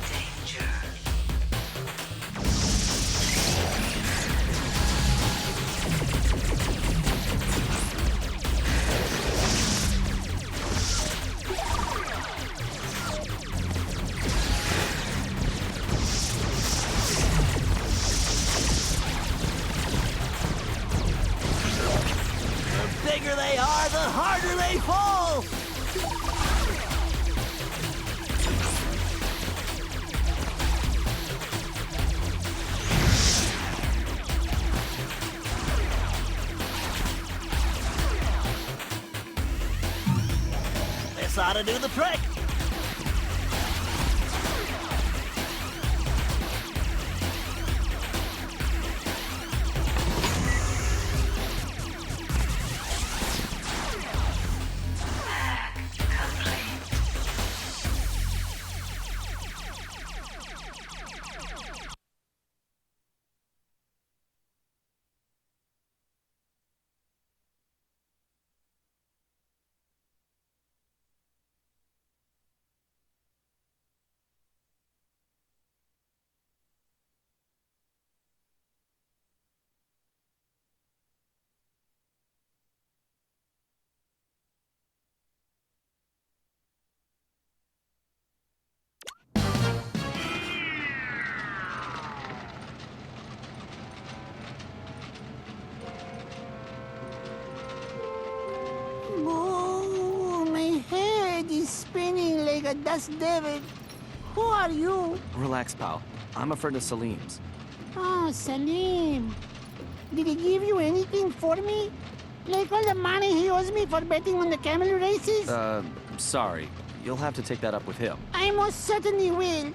Danger. The bigger they are, the harder they fall. This ought to do the trick. Hack complete. Oh, my head is spinning like a dust devil. Who are you? Relax, pal. I'm a friend of Selim's. Oh, Selim. Did he give you anything for me? Like all the money he owes me for betting on the camel races? Sorry. You'll have to take that up with him. I most certainly will.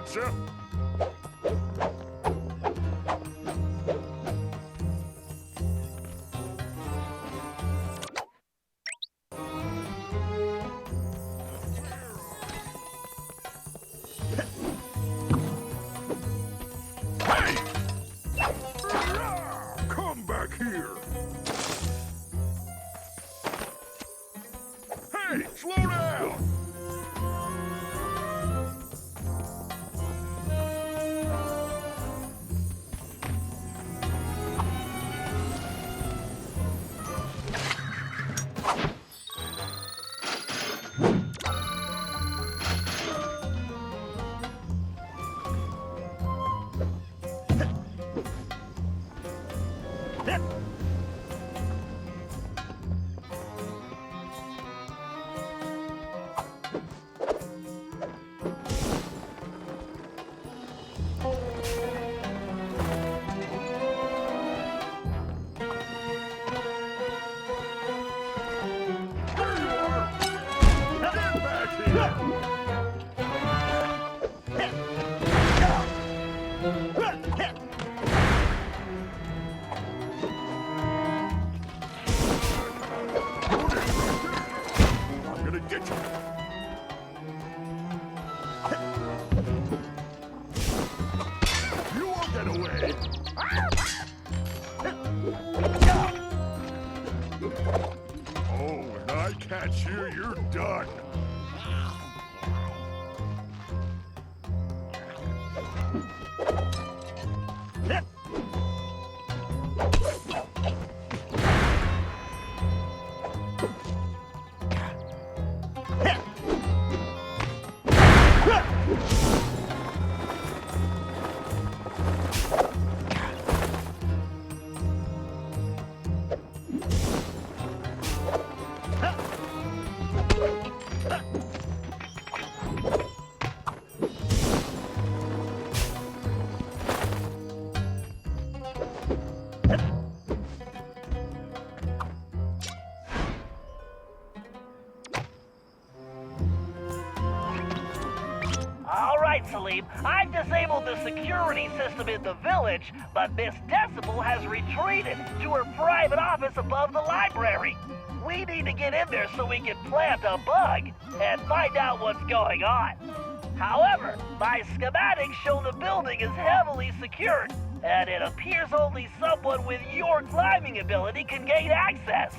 gotcha. Hey! Come back here! Hey, slow down! I'm gonna get you. You won't get away. Oh, when I catch you, you're done. All right, Selim, I've disabled the security system in the village, but Miss Decibel has retreated to her private office above the library. We need to get in there so we can plant a bug and find out what's going on. However, my schematics show the building is heavily secured, and it appears only someone with your climbing ability can gain access.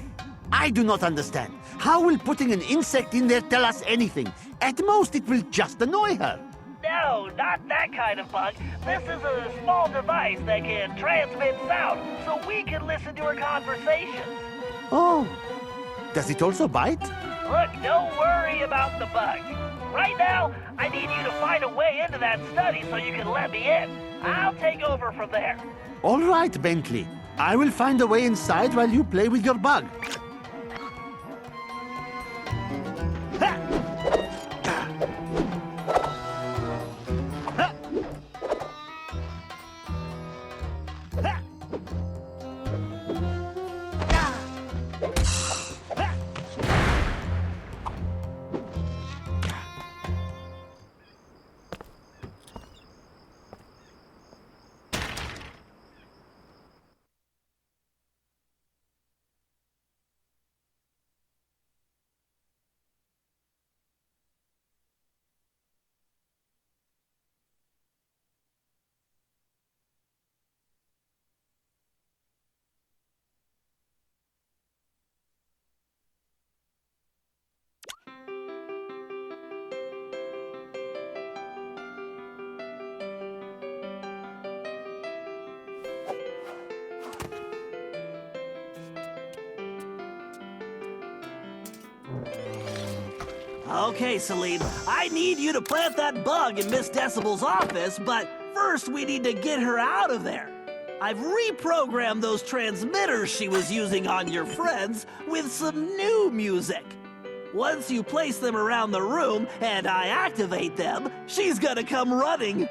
I do not understand. How will putting an insect in there tell us anything? At most, it will just annoy her. No, not that kind of bug. This is a small device that can transmit sound, so we can listen to her conversations. Oh, does it also bite? Look, don't worry about the bug. Right now, I need you to find a way into that study so you can let me in. I'll take over from there. All right, Bentley. I will find a way inside while you play with your bug. Okay, Selim, I need you to plant that bug in Miss Decibel's office, but first we need to get her out of there. I've reprogrammed those transmitters she was using on your friends with some new music. Once you place them around the room and I activate them, she's gonna come running.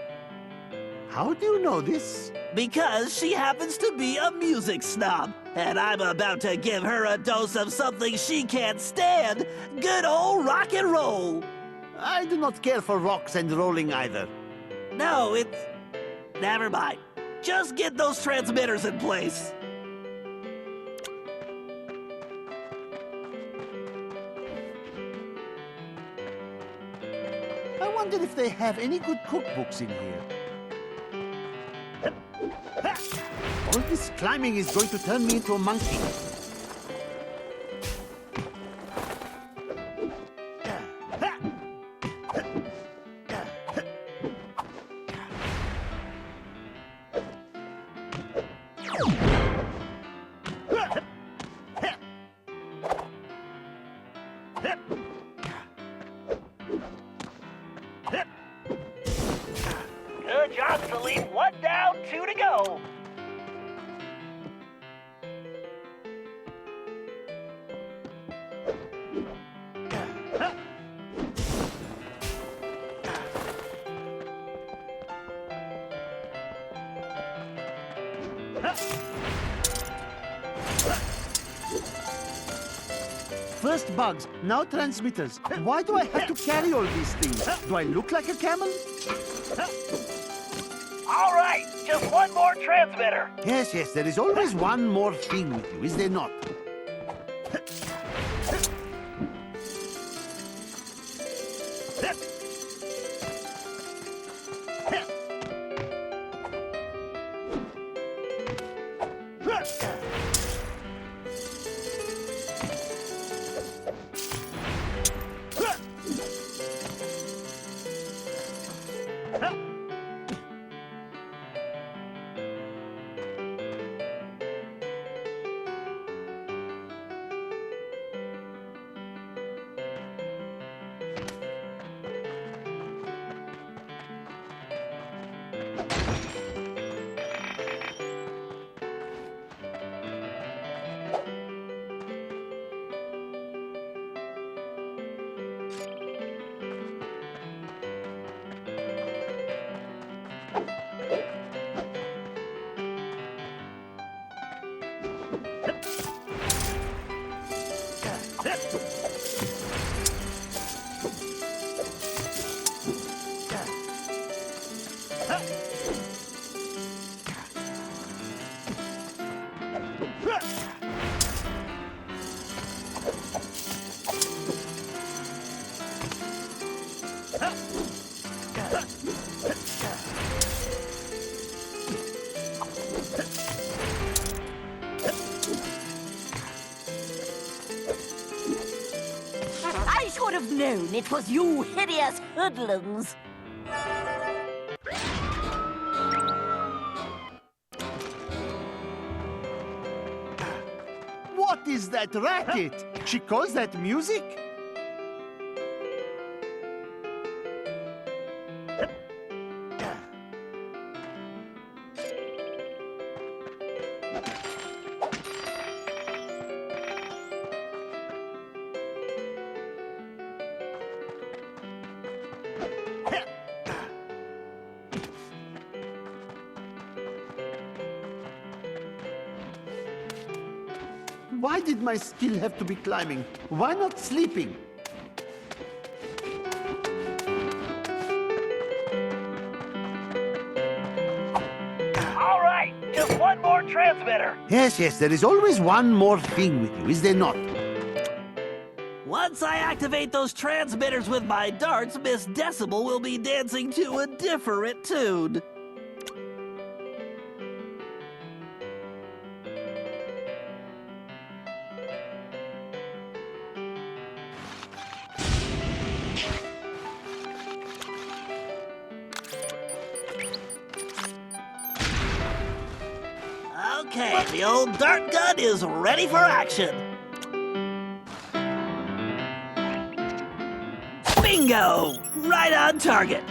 How do you know this? Because she happens to be a music snob, and I'm about to give her a dose of something she can't stand. Good old rock and roll. I do not care for rocks and rolling either. No, it's... Never mind. Just get those transmitters in place. I wonder if they have any good cookbooks in here. All this climbing is going to turn me into a monkey. Good job, Selim. 1 down, 2 to go. First bugs, now transmitters. Why do I have to carry all these things? Do I look like a camel? All right, just one more transmitter. Yes, yes, there is always one more thing with you, is there not? I should have known it was you hideous hoodlums. What is that racket? She calls that music? Why did my skill have to be climbing? Why not sleeping? All right, just one more transmitter. Yes, yes, there is always one more thing with you, is there not? Once I activate those transmitters with my darts, Miss Decibel will be dancing to a different tune. Okay, the old dart gun is ready for action. Bingo! Right on target.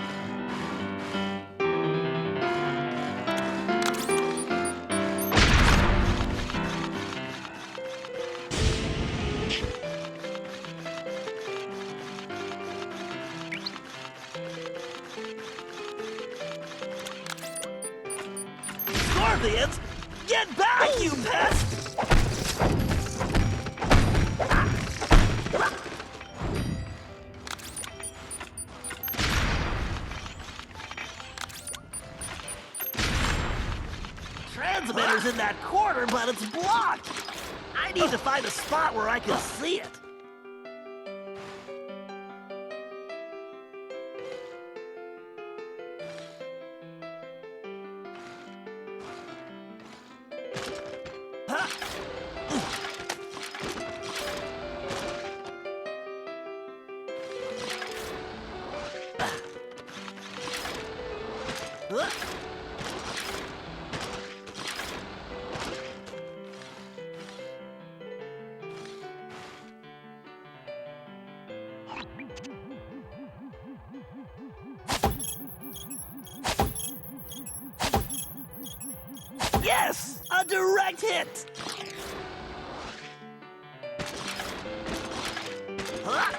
Scorpions, get back, you pest! transmitter's in that corner, but it's blocked. I need to find a spot where I can see it. Yes! A direct hit! Huh?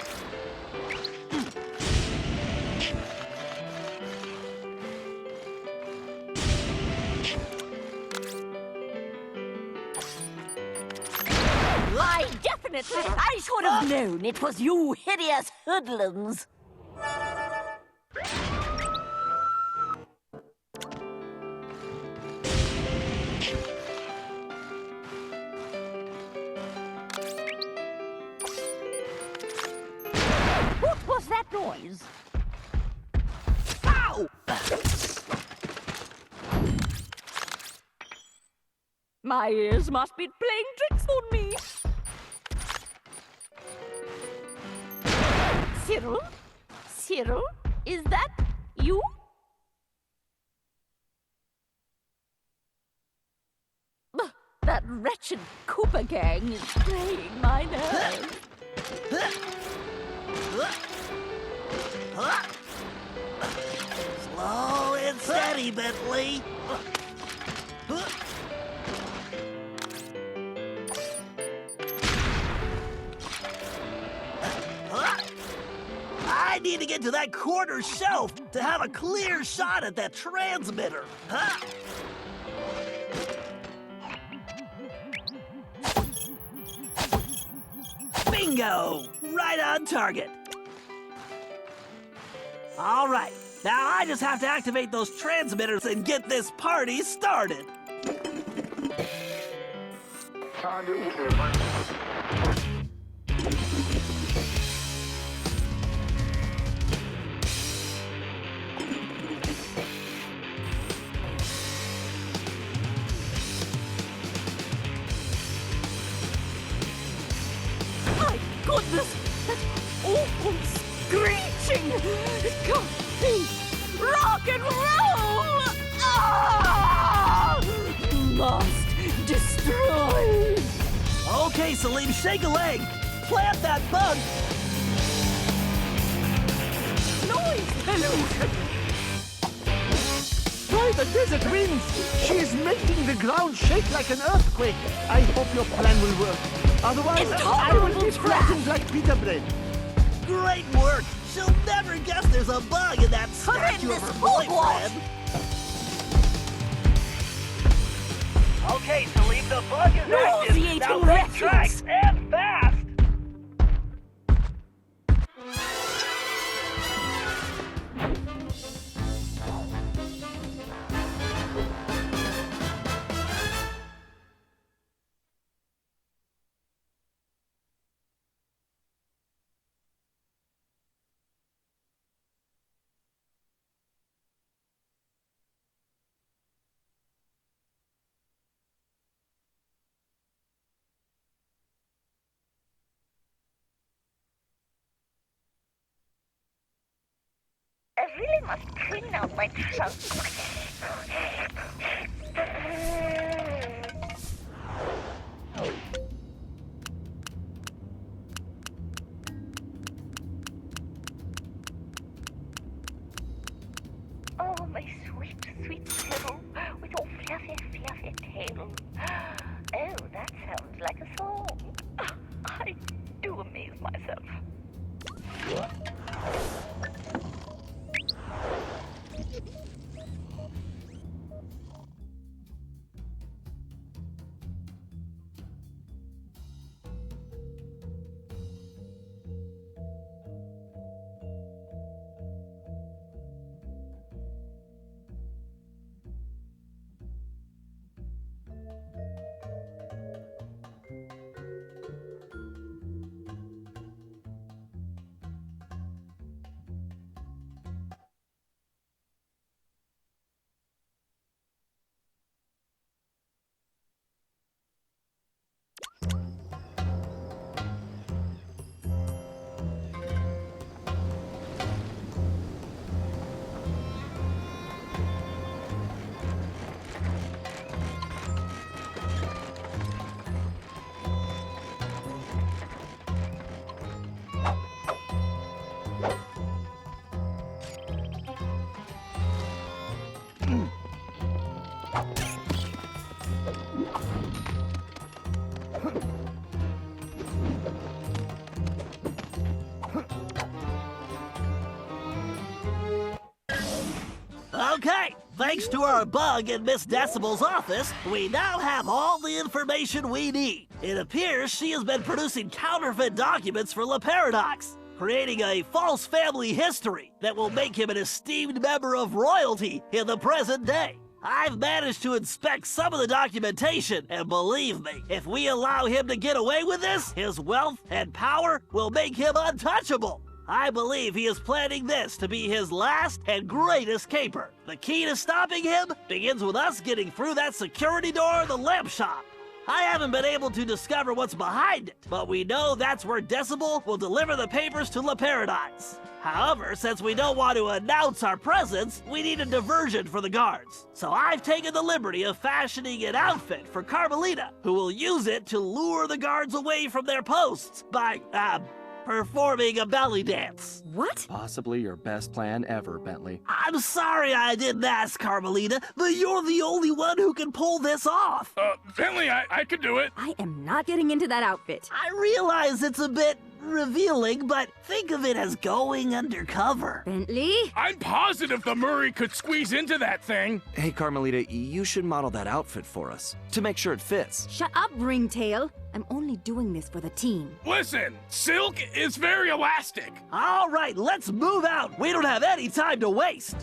I should have known it was you hideous hoodlums. What was that noise? Ow! My ears must be playing tricks on me. Cyril? Cyril? Is that you? That wretched Cooper gang is playing my nerves. Slow and steady, Bentley. I need to get to that corner shelf to have a clear shot at that transmitter. Huh? Bingo! Right on target. All right, now I just have to activate those transmitters and get this party started. My goodness! That awful screeching! It can't be! Rock and roll! Ah! Must destroy! Okay, Selim, shake a leg. Plant that bug. Noise pollution! By the desert winds! She is making the ground shake like an earthquake. I hope your plan will work. Otherwise, I will be flattened like pita bread. Great work. She'll never guess there's a bug in that statue of her boyfriend. Okay, Selim, the bug is active. Nauseating Now make tracks refuse. and fast. I really must clean out my trunk. Oh, my sweet, sweet Cyril, with your fluffy, fluffy tail. Oh, that sounds like a song. I do amaze myself. Thanks to our bug in Miss Decibel's office, we now have all the information we need. It appears she has been producing counterfeit documents for La Paradox, creating a false family history that will make him an esteemed member of royalty in the present day. I've managed to inspect some of the documentation, and believe me, if we allow him to get away with this, his wealth and power will make him untouchable. I believe he is planning this to be his last and greatest caper. The key to stopping him begins with us getting through that security door of the lamp shop. I haven't been able to discover what's behind it, but we know that's where Decibel will deliver the papers to La Paradise. However, since we don't want to announce our presence, we need a diversion for the guards. So I've taken the liberty of fashioning an outfit for Carmelita, who will use it to lure the guards away from their posts by, performing a belly dance. What? Possibly your best plan ever, Bentley. I'm sorry I didn't ask, Carmelita, but you're the only one who can pull this off. Bentley, I could do it. I am not getting into that outfit. I realize it's a bit revealing, but think of it as going undercover. Bentley? I'm positive the Murray could squeeze into that thing. Hey, Carmelita, you should model that outfit for us to make sure it fits. Shut up, Ringtail. I'm only doing this for the team. Listen, silk is very elastic. All right, let's move out. We don't have any time to waste.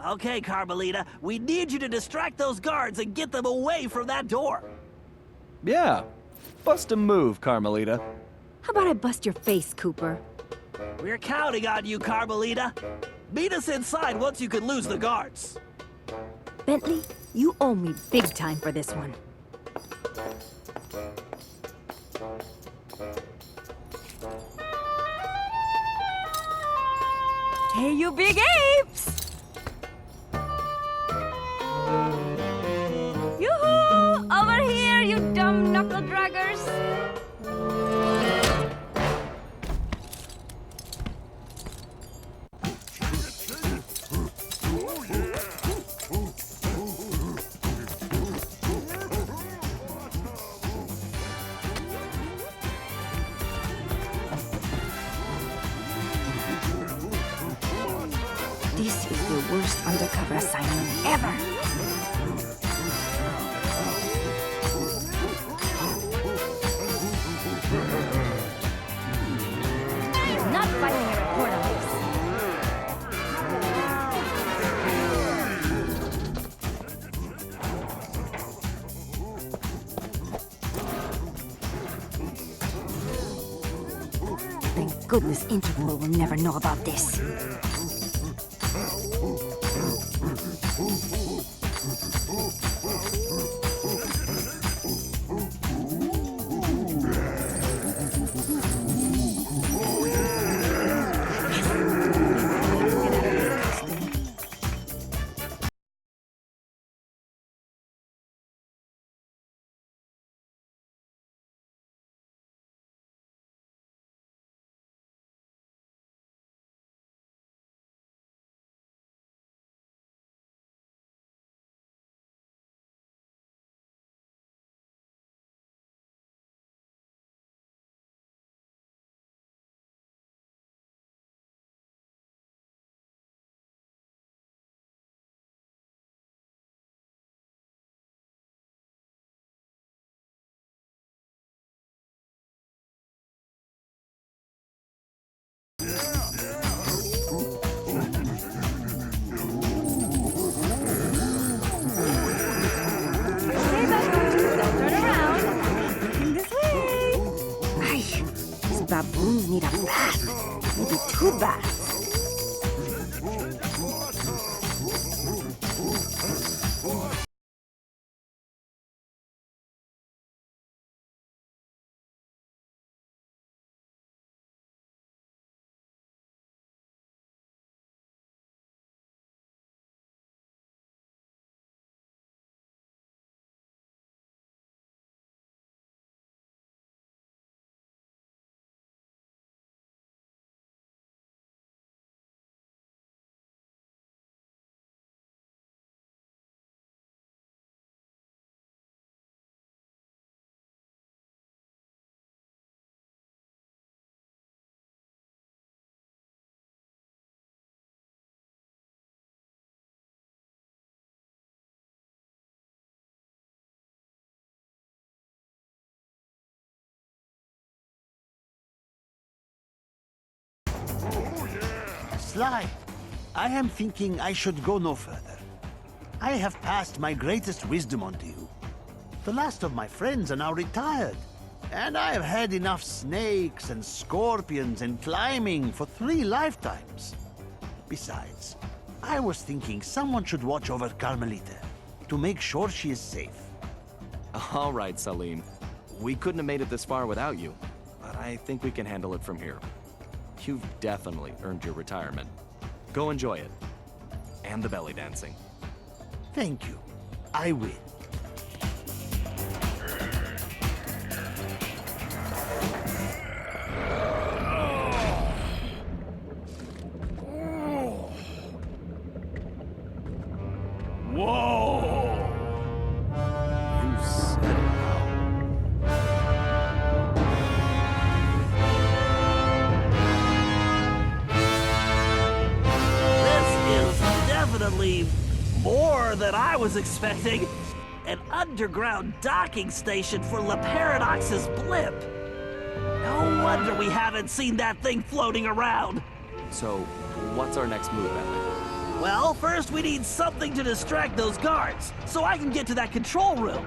Okay, Carmelita, we need you to distract those guards and get them away from that door. Yeah. Bust a move, Carmelita. How about I bust your face, Cooper? We're counting on you, Carmelita. Meet us inside once you can lose the guards. Bentley, you owe me big time for this one. Hey, you big apes! Yoo-hoo! Over here, you dumb knuckle draggers! This is the worst undercover assignment ever! I'm not filing a report on this. Thank goodness Interpol will never know about this. Baboons need a bath. Maybe 2 baths. Sly, I am thinking I should go no further. I have passed my greatest wisdom on to you. The last of my friends are now retired, and I have had enough snakes and scorpions and climbing for 3 lifetimes. Besides, I was thinking someone should watch over Carmelita to make sure she is safe. All right, Selim. We couldn't have made it this far without you, but I think we can handle it from here. You've definitely earned your retirement. Go enjoy it. And the belly dancing. Thank you. I will. Whoa! You said it now. This is definitely more than I was expecting. An underground docking station for La Paradox's blimp. No wonder we haven't seen that thing floating around. So, what's our next move, Bentley? Well, first we need something to distract those guards, so I can get to that control room.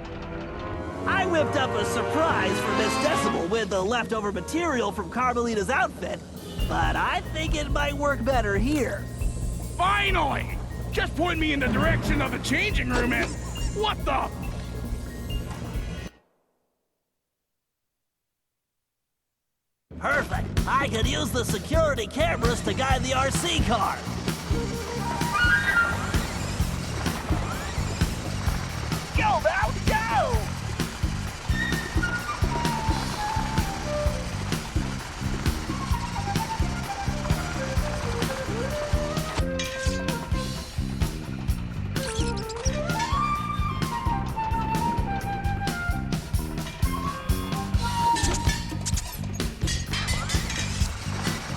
I whipped up a surprise for Miss Decibel with the leftover material from Carmelita's outfit, but I think it might work better here. Finally! Just point me in the direction of the changing room and... What the... Perfect. I could use the security cameras to guide the RC car. Go, Mouse, go!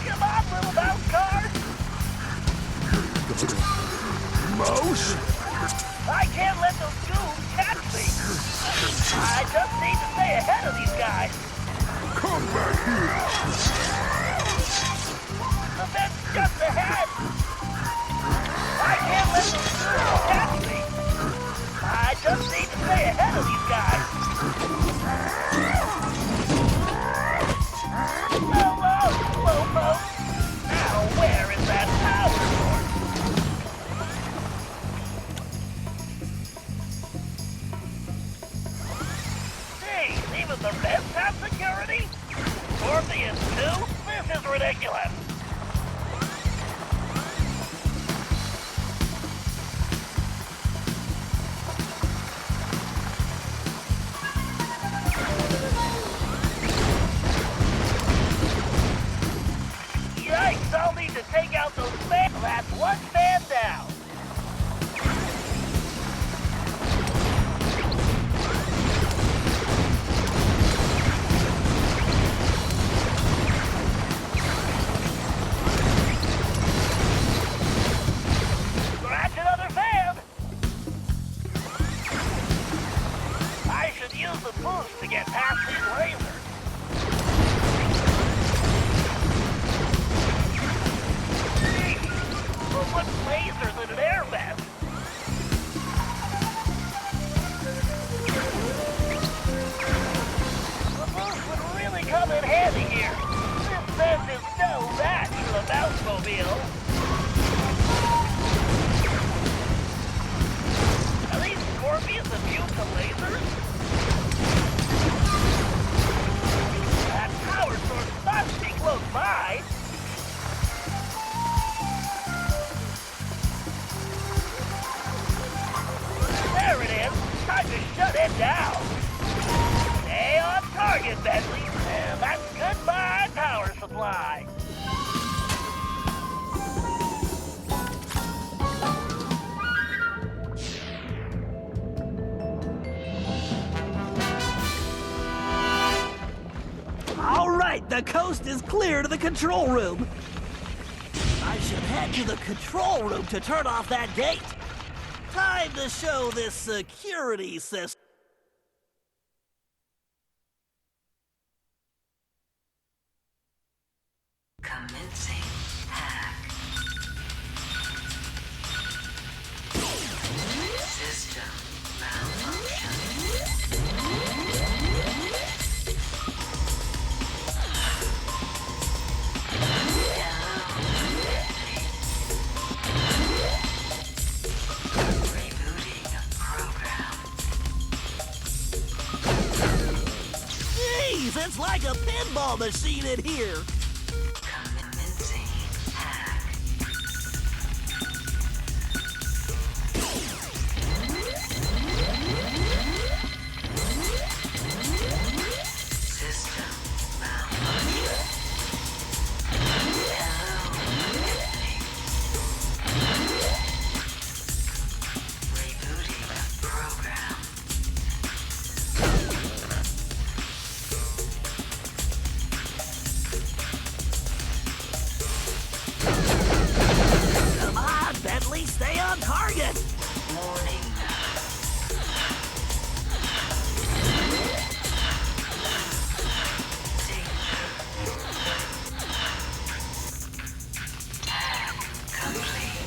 Come on, little mouse car! Mouse? I can't let those goons catch me! I just need to stay ahead of these guys! Come back here! The vent's just ahead! I can't let those goons catch me! I just need to stay ahead of these guys! Hello, slowpoke! Now where is that power source? Geez, even the vents have security? Scorpions too? This is ridiculous! Yikes, I'll need to take out those fans. That's one fan down. Scratch another fan. I should use the boost to get past these lasers. Well, what lasers in an air vent? The boost would really come in handy here. This vent is no match for the Mouse-mobile. Are these scorpions immune to lasers? That power source must be close by. There it is. Time to shut it down. Stay on target, Bentley. And that's goodbye power supply. All right, the coast is clear to the control room. I should head to the control room to turn off that gate. Time to show this security system. Commencing Jeez, it's like a pinball machine in here. Commencing hack. System malfunction. Rebooting program. Come on, Bentley, stay on target. Warning. Hack complete.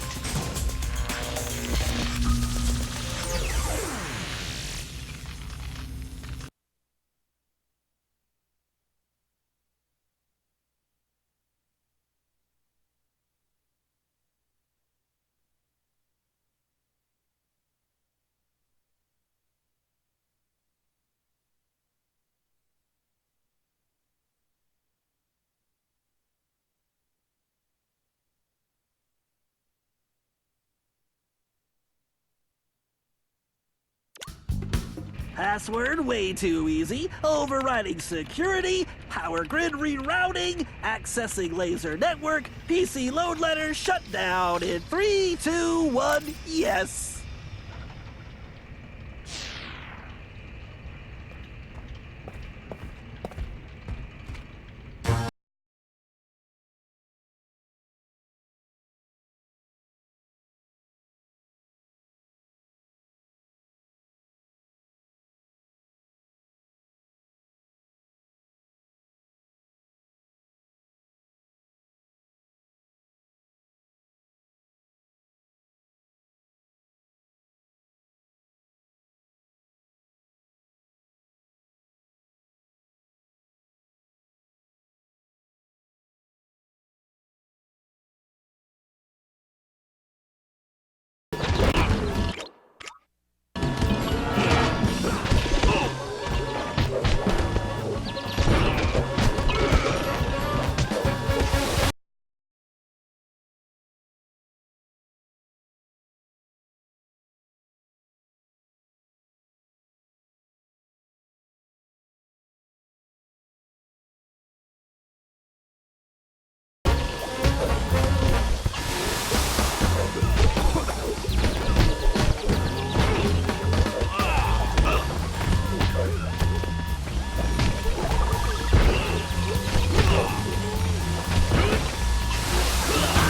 Password way too easy. Overriding security, power grid rerouting, accessing laser network, PC load letter shut down in 3, 2, 1, yes.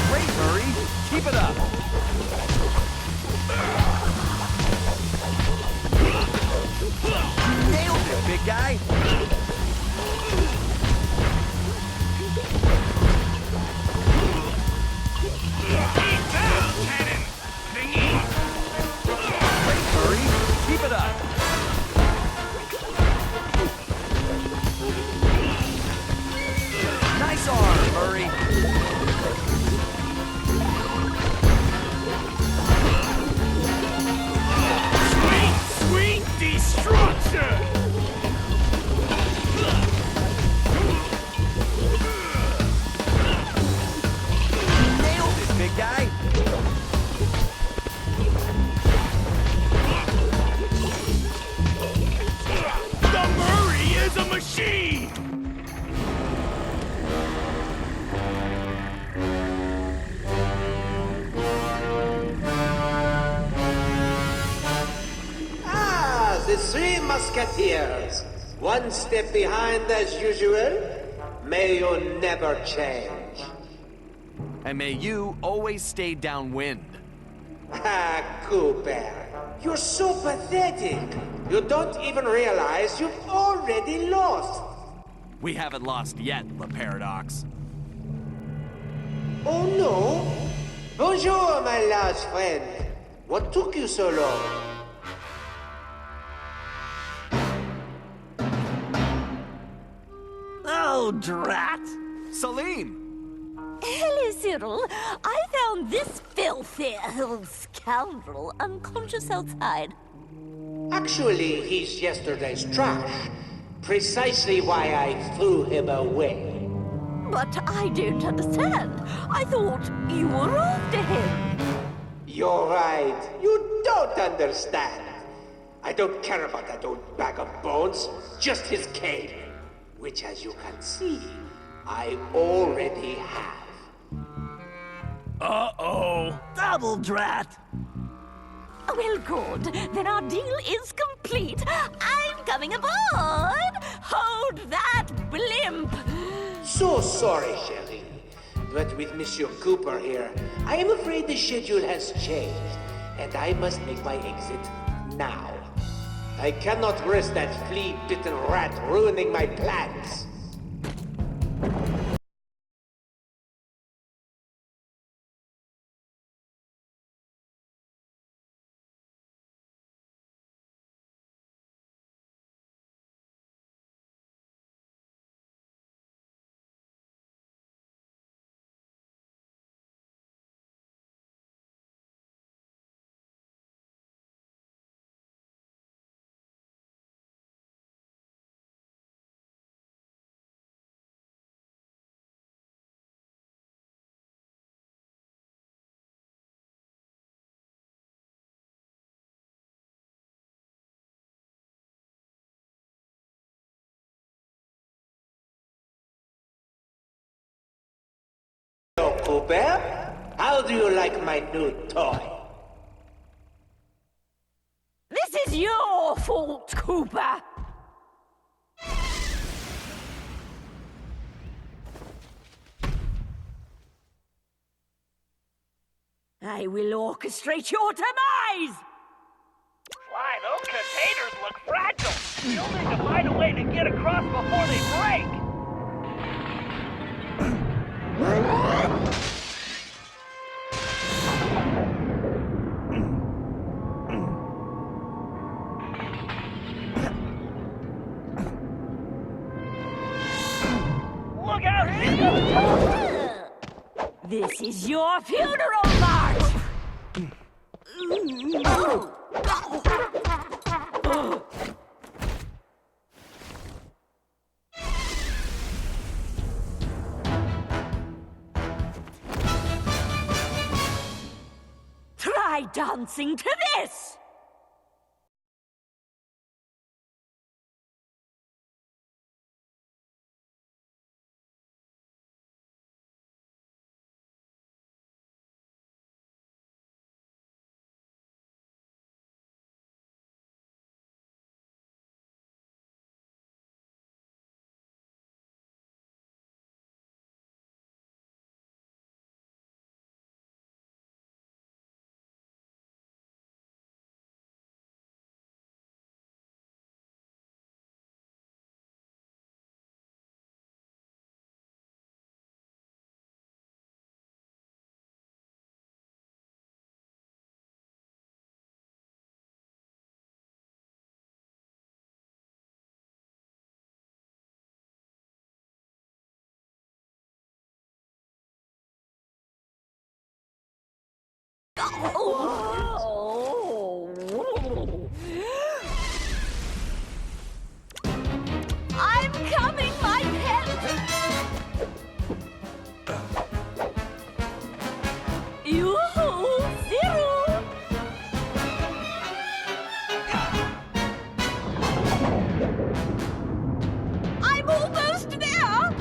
Great, Murray. Keep it up. You nailed it, big guy. Cannon! Thingy! Great, Murray. Keep it up. Nice arm, Murray. Sweet destruction! Nailed it, big guy. The Murray is a machine! Ah, the Three Musketeers. One step behind as usual. May you never change. And may you always stay downwind. Ah, Cooper. You're so pathetic. You don't even realize you've already lost. We haven't lost yet, the Paradox. Oh no? Bonjour, my last friend. What took you so long? Oh, drat! Selim! Hello, Cyril. I found this filthy scoundrel unconscious outside. Actually, he's yesterday's trash. Precisely why I threw him away. But I don't understand. I thought you were after him. You're right. You don't understand. I don't care about that old bag of bones, just his cane, which, as you can see, I already have. Uh-oh. Double drat! Well, good. Then our deal is complete. I'm coming aboard. Hold that blimp. So sorry, Shelly. But with Monsieur Cooper here, I am afraid the schedule has changed, and I must make my exit now. I cannot risk that flea-bitten rat ruining my plans. Hello, Cooper. How do you like my new toy? This is your fault, Cooper. I will orchestrate your demise! Why, those containers look fragile. You'll need to find a way to get across before they break. Look out! This is your funeral march! Try dancing to this! I'm coming, my pet! Yoo-hoo! Zero! I'm almost there!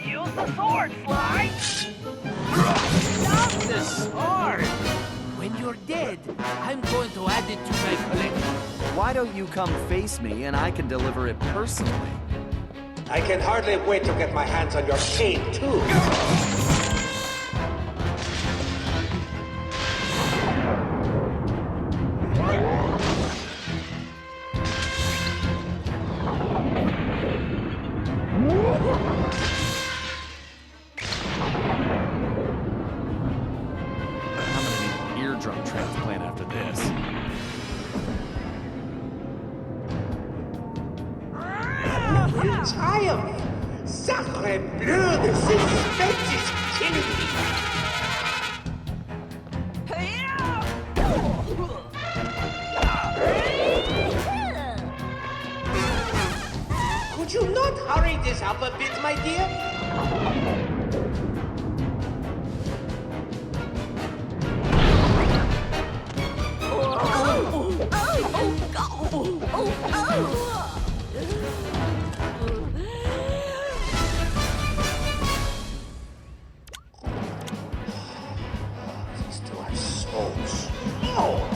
Use the sword, Sly! Not the sword! When you're dead, I'm going to add it to my collection. Why don't you come face me and I can deliver it personally? I can hardly wait to get my hands on your cane, too. I'm gonna need an eardrum transplant after this. Triumph! Sacre bleu, the suspense is killing me! Might this help a bit, my dear? These two are so slow.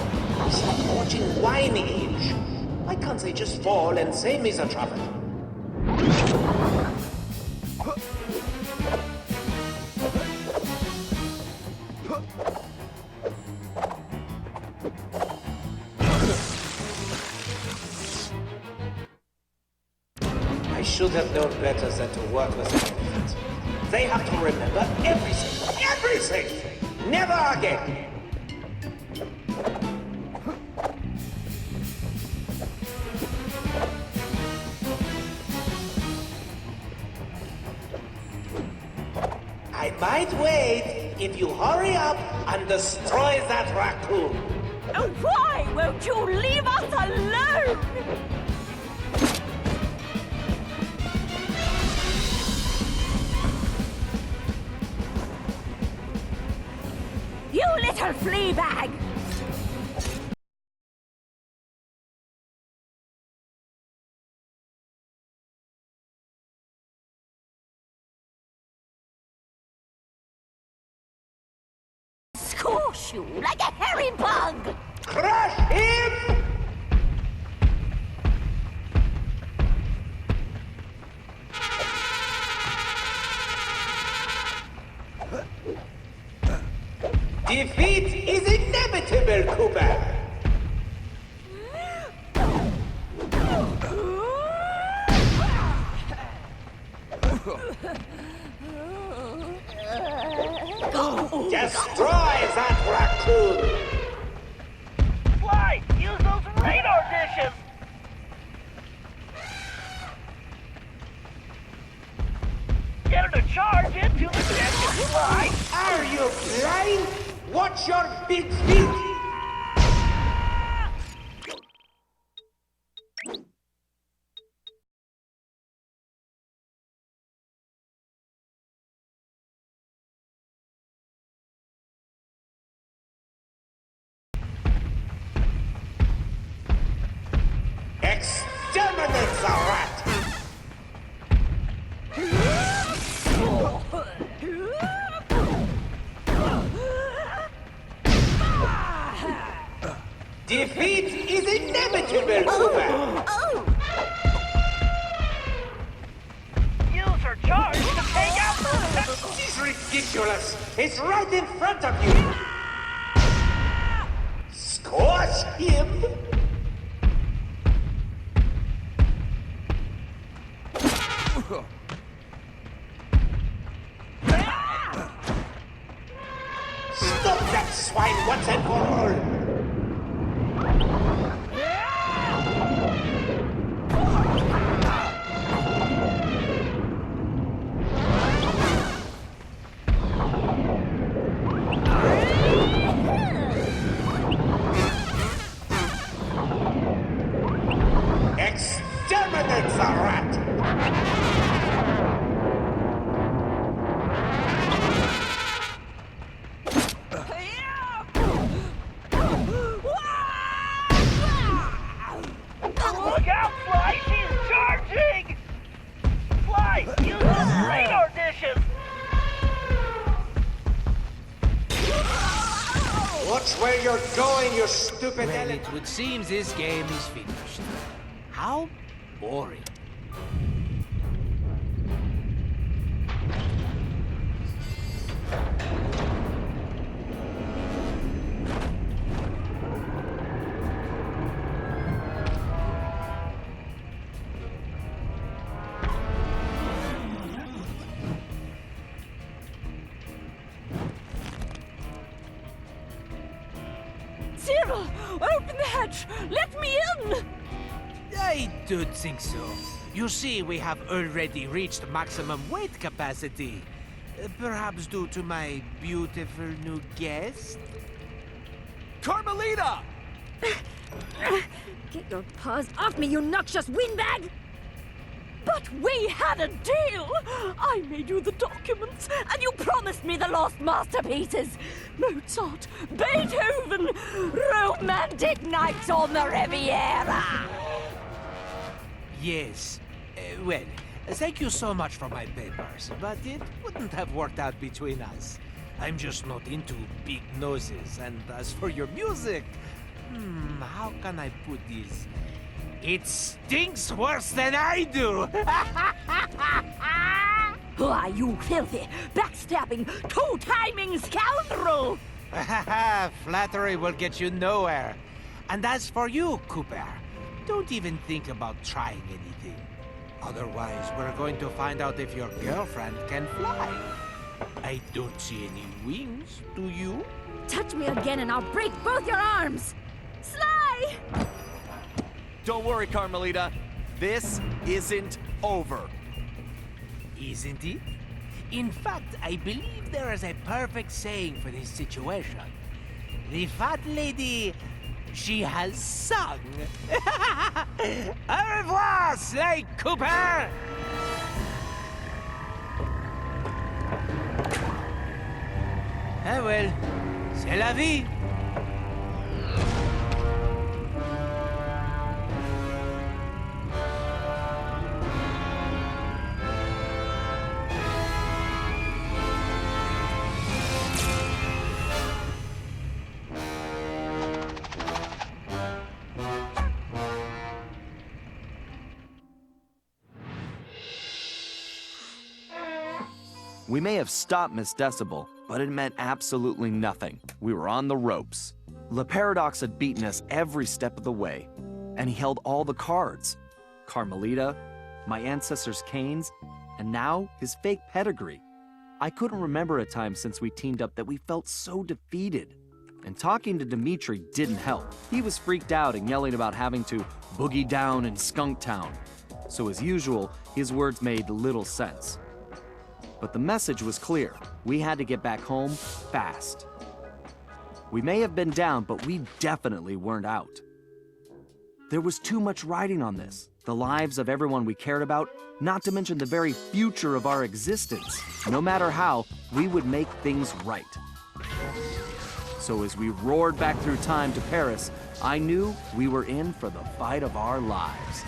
It's like watching wine age. Why can't they just fall and save me the trouble? I should have known better than to work with elephants. They have to remember everything. Everything! Never again! I might wait if you hurry up and destroy that raccoon. Oh, why won't you leave us alone? You little flea bag! Squash you like a hairy bug! Crush him! Defeat is inevitable, Cooper! Destroy that raccoon! Fly! Use those radar dishes! Get her to charge into the engine, Fly! Are you blind? Watch your big feet! Exterminate the rat! Defeat is inevitable, Cooper! Use her charge to take out those... This is ridiculous! It's right in front of you! Squash him! Stop that swine once and for all! Exterminate the rat! Look out, Fly! She's charging! Fly! Use those radar dishes! Watch where you're going, you stupid Well, elephant! it would seem this game is finished. How boring. Cyril, open the hatch! Let me in! I don't think so. You see, we have already reached maximum weight capacity. Perhaps due to my beautiful new guest? Carmelita! Get your paws off me, you noxious windbag! But we had a deal! I made you the documents, and you promised me the lost masterpieces! Mozart, Beethoven, romantic nights on the Riviera! Yes. Well, thank you so much for my papers, but it wouldn't have worked out between us. I'm just not into big noses, and as for your music, how can I put this? It stinks worse than I do! Why, you filthy, backstabbing, two-timing scoundrel! Flattery will get you nowhere. And as for you, Cooper, don't even think about trying anything. Otherwise, we're going to find out if your girlfriend can fly. I don't see any wings, do you? Touch me again and I'll break both your arms! Sly! Don't worry, Carmelita. This isn't over. Isn't it? In fact, I believe there is a perfect saying for this situation. The fat lady, she has sung. Au revoir, Sly Cooper! Ah well, c'est la vie. We may have stopped Miss Decibel, but it meant absolutely nothing. We were on the ropes. Le Paradox had beaten us every step of the way, and he held all the cards. Carmelita, my ancestors' canes, and now his fake pedigree. I couldn't remember a time since we teamed up that we felt so defeated. And talking to Dimitri didn't help. He was freaked out and yelling about having to boogie down in Skunk Town. So as usual, his words made little sense. But the message was clear. We had to get back home fast. We may have been down, but we definitely weren't out. There was too much riding on this. The lives of everyone we cared about, not to mention the very future of our existence. No matter how, we would make things right. So as we roared back through time to Paris, I knew we were in for the fight of our lives.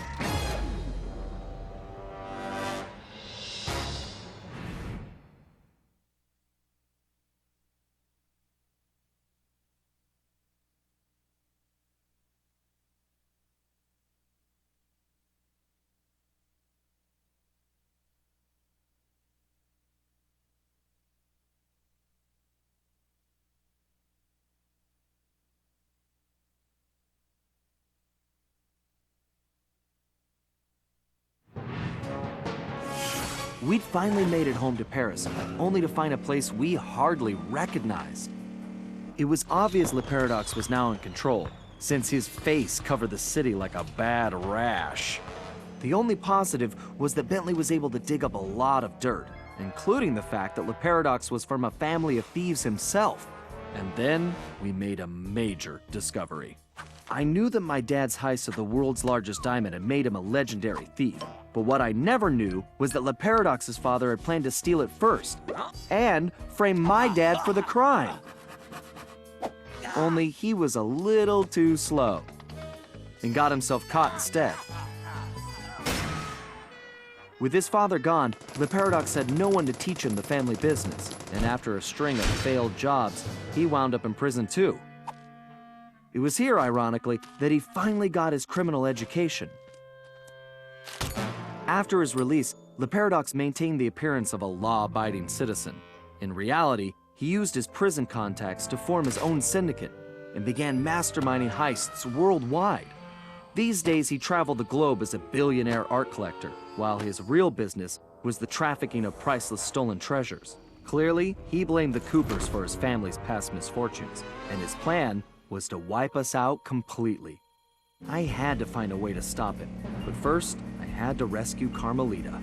We'd finally made it home to Paris, only to find a place we hardly recognized. It was obvious Le Paradox was now in control, since his face covered the city like a bad rash. The only positive was that Bentley was able to dig up a lot of dirt, including the fact that Le Paradox was from a family of thieves himself. And then we made a major discovery. I knew that my dad's heist of the world's largest diamond had made him a legendary thief. But what I never knew was that Le Paradox's father had planned to steal it first, and frame my dad for the crime. Only he was a little too slow, and got himself caught instead. With his father gone, Le Paradox had no one to teach him the family business, and after a string of failed jobs, he wound up in prison too. It was here, ironically, that he finally got his criminal education. After his release, Le Paradox maintained the appearance of a law-abiding citizen. In reality, he used his prison contacts to form his own syndicate and began masterminding heists worldwide. These days, he traveled the globe as a billionaire art collector, while his real business was the trafficking of priceless stolen treasures. Clearly, he blamed the Coopers for his family's past misfortunes, and his plan was to wipe us out completely. I had to find a way to stop him, but first, I had to rescue Carmelita.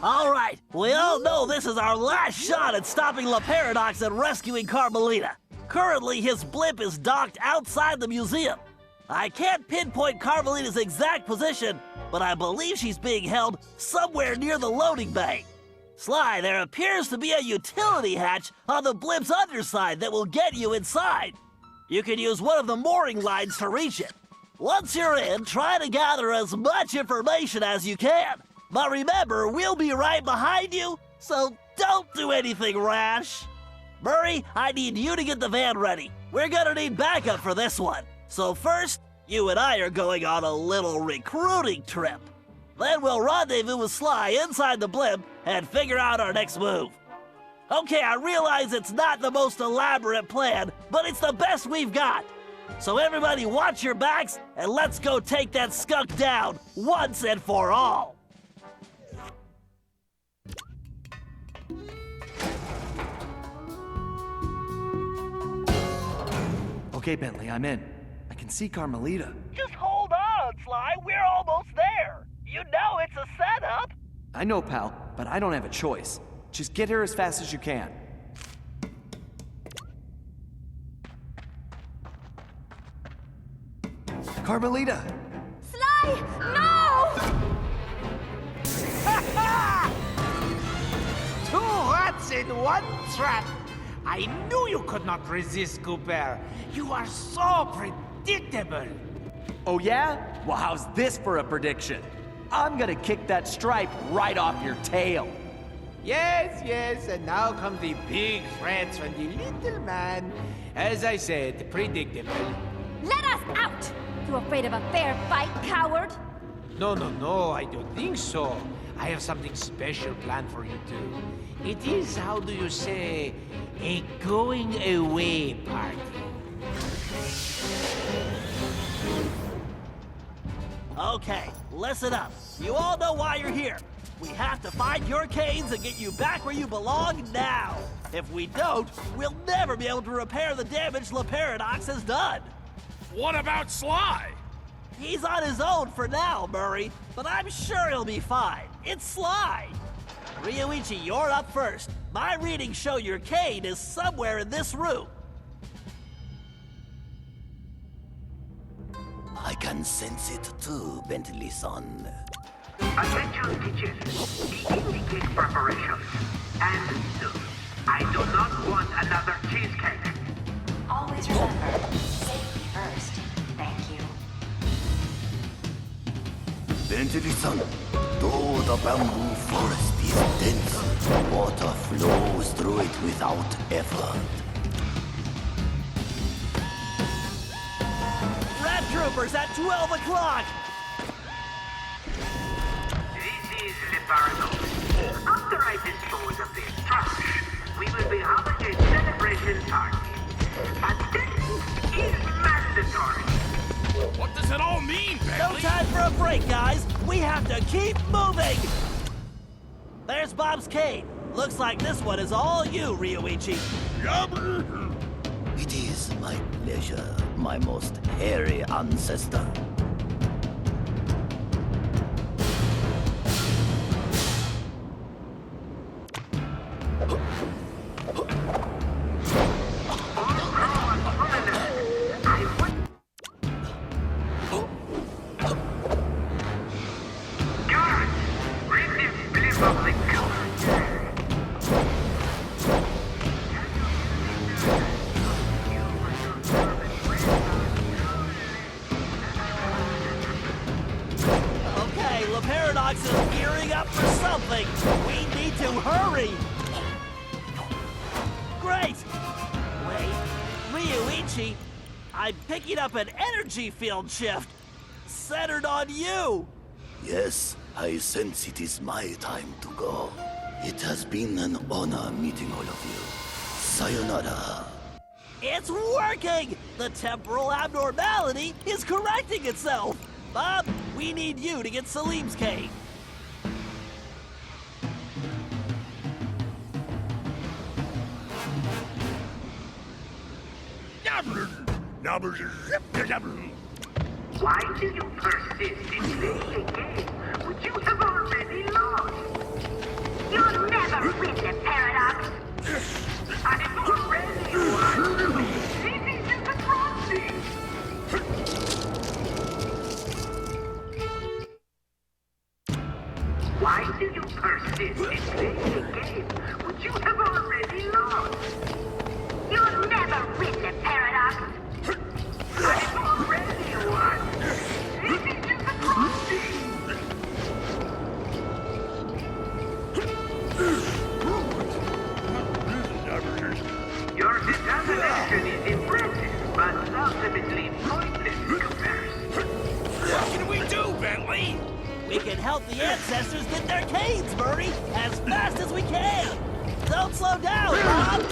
All right, we all know this is our last shot at stopping La Paradox and rescuing Carmelita. Currently, his blimp is docked outside the museum. I can't pinpoint Carmelita's exact position, but I believe she's being held somewhere near the loading bay. Sly, there appears to be a utility hatch on the blimp's underside that will get you inside. You can use one of the mooring lines to reach it. Once you're in, try to gather as much information as you can. But remember, we'll be right behind you, so don't do anything rash. Murray, I need you to get the van ready. We're gonna need backup for this one. So first, you and I are going on a little recruiting trip. Then we'll rendezvous with Sly inside the blimp and figure out our next move. Okay, I realize it's not the most elaborate plan, but it's the best we've got. So everybody watch your backs, and let's go take that skunk down once and for all. Okay, Bentley, I'm in. I can see Carmelita. Just hold on, Sly. We're almost there. You know it's a setup. I know, pal, but I don't have a choice. Just get here as fast as you can. Carmelita! Sly, no! Two rats in one trap. I knew you could not resist, Cooper. You are so predictable. Oh yeah? Well, how's this for a prediction? I'm gonna kick that stripe right off your tail. Yes, yes, and now come the big threats from the little man. As I said, predictable. Let us out! You afraid of a fair fight, coward? No, no, no, I don't think so. I have something special planned for you two. It is, how do you say, a going away party. Okay, listen up. You all know why you're here. We have to find your canes and get you back where you belong now. If we don't, we'll never be able to repair the damage La Paradox has done. What about Sly? He's on his own for now, Murray, but I'm sure he'll be fine. It's Sly. Ryuichi, you're up first. My readings show your cane is somewhere in this room. I can sense it too, Bentley-san. Attention teachers, indicate preparations. And I do not want another cheesecake. Always remember, safety first. Thank you. Bentley-san, though the bamboo forest is dense, water flows through it without effort. Rat Troopers at 12 o'clock! This is the paradox. After I dispose of this trash, we will be having a celebration party. Attendance is mandatory. What does it all mean, No Bentley? time for a break, guys. We have to keep moving. There's Bob's cane. Looks like this one is all you, Ryuichi. It is my pleasure, my most hairy ancestor. Okay, La Paradox is gearing up for something. We need to hurry. Great. Wait, Ryuichi, I'm picking up an energy field shift centered on you. Yes, I sense it is my time to go. It has been an honor meeting all of you. Sayonara. It's working! The temporal abnormality is correcting itself. Bob, we need you to get Selim's cane. Why do you persist in playing a game which you have already lost? I'm already one. This is Confronting. Why do you persist in playing a game which you have already lost? You'll never win the paradox. I'm already one. This is just a crossing. Your determination is impressive, but ultimately pointless in comparison. What can we do, Bentley? We can help the ancestors get their canes, Murray, as fast as we can. Don't slow down, Bob.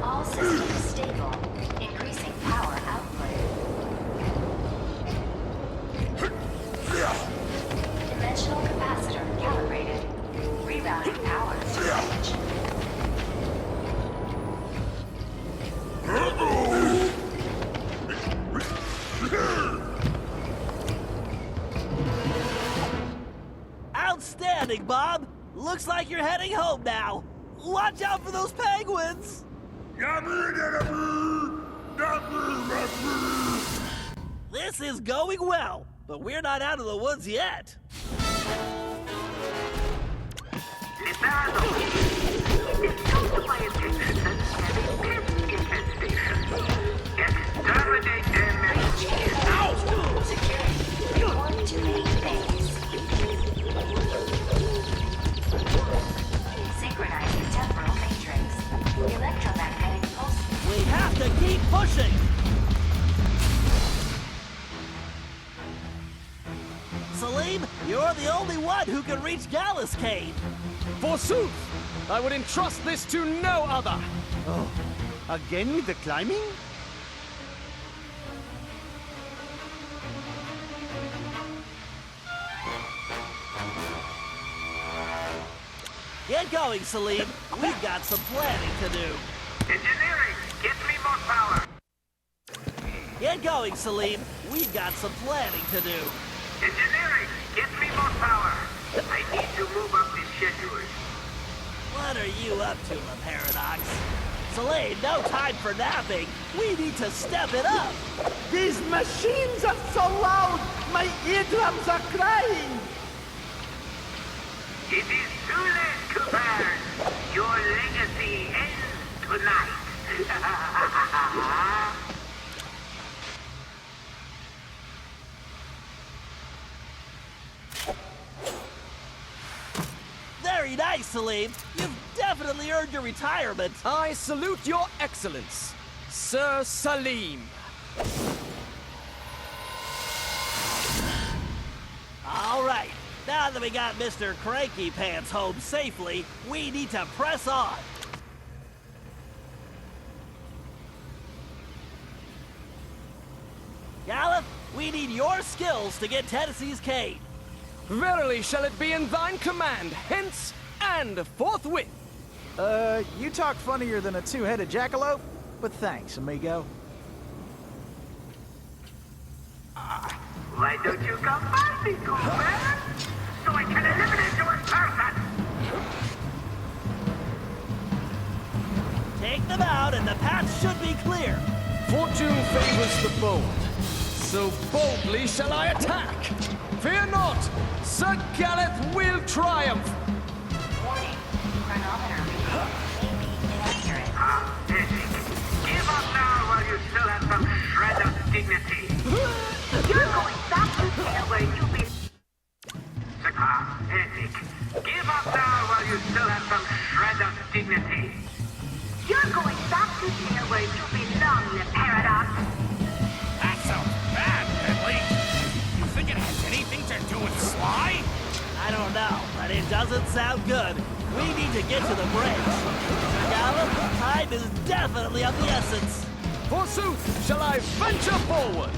All systems stable. Increasing power output. Dimensional capacitor calibrated. Rerouting power to range. Outstanding, Bob. Looks like you're heading home now. Watch out for those penguins. This is going well, but we're not out of the woods yet. It's my intention that having pest infestation. Exterminate them and Security. Report to main base. Synchronizing temporal matrix. Electromagnetic pulse. We have to keep pushing. Selim, you're the only one who can reach Gallus Cave. Forsooth! I would entrust this to no other! Oh, again with the climbing? Get going, Selim. We've got some planning to do. engineering. Get me more power. Get going, Selim. We've got some planning to do. Engineering. Get me more power. I need to move up this schedule. What are you up to, La Paradox? Selim, no time for napping. We need to step it up. These machines are so loud, my eardrums are crying. It is too late, Cooper. Your legacy ends tonight. Very nice, Selim. You've definitely earned your retirement. I salute your excellence, Sir Selim. All right. Now that we got Mr. Cranky Pants home safely, we need to press on. Gallup, we need your skills to get Tennessee's cane. Verily shall it be in thine command, hence and forthwith. You talk funnier than a two-headed jackalope, but thanks, amigo. Why don't you come find me, Cooper? So I can eliminate you in person! Take them out and the path should be clear. Fortune favors the bold, so boldly shall I attack. Fear not, Sir Gareth will triumph. Warning. Chronometer reading may be inaccurate. Give up now while you still have some shred of dignity. You're going back to jail where you be... Pathetic. Give up now while you still have some shred of dignity. You're going back to jail where you belong, the Paradox. That sounds bad, Bentley. You think it has anything to do with Sly? I don't know, but it doesn't sound good. We need to get to the bridge. Sir Gallup, time is definitely of the essence. Forsooth, shall I venture forward?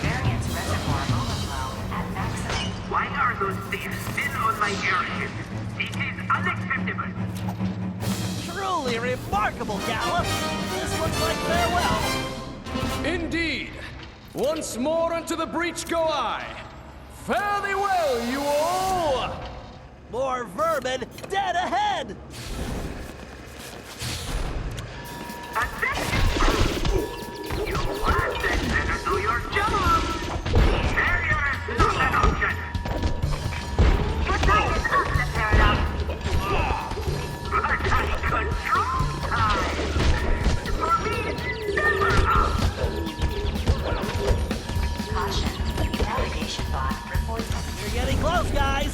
Variance reservoir overflow at maximum. Why are those thieves still on my airship? It is unacceptable. Truly truly remarkable gala. This looks like farewell. Indeed. Once more unto the breach go I. Fare thee well, you all! More vermin dead ahead! You want that better do your job! Failure is not an option! Your time is up, the paradox. But I control time! For me, it's never up! Caution. Navigation bot reports. You're getting close, guys!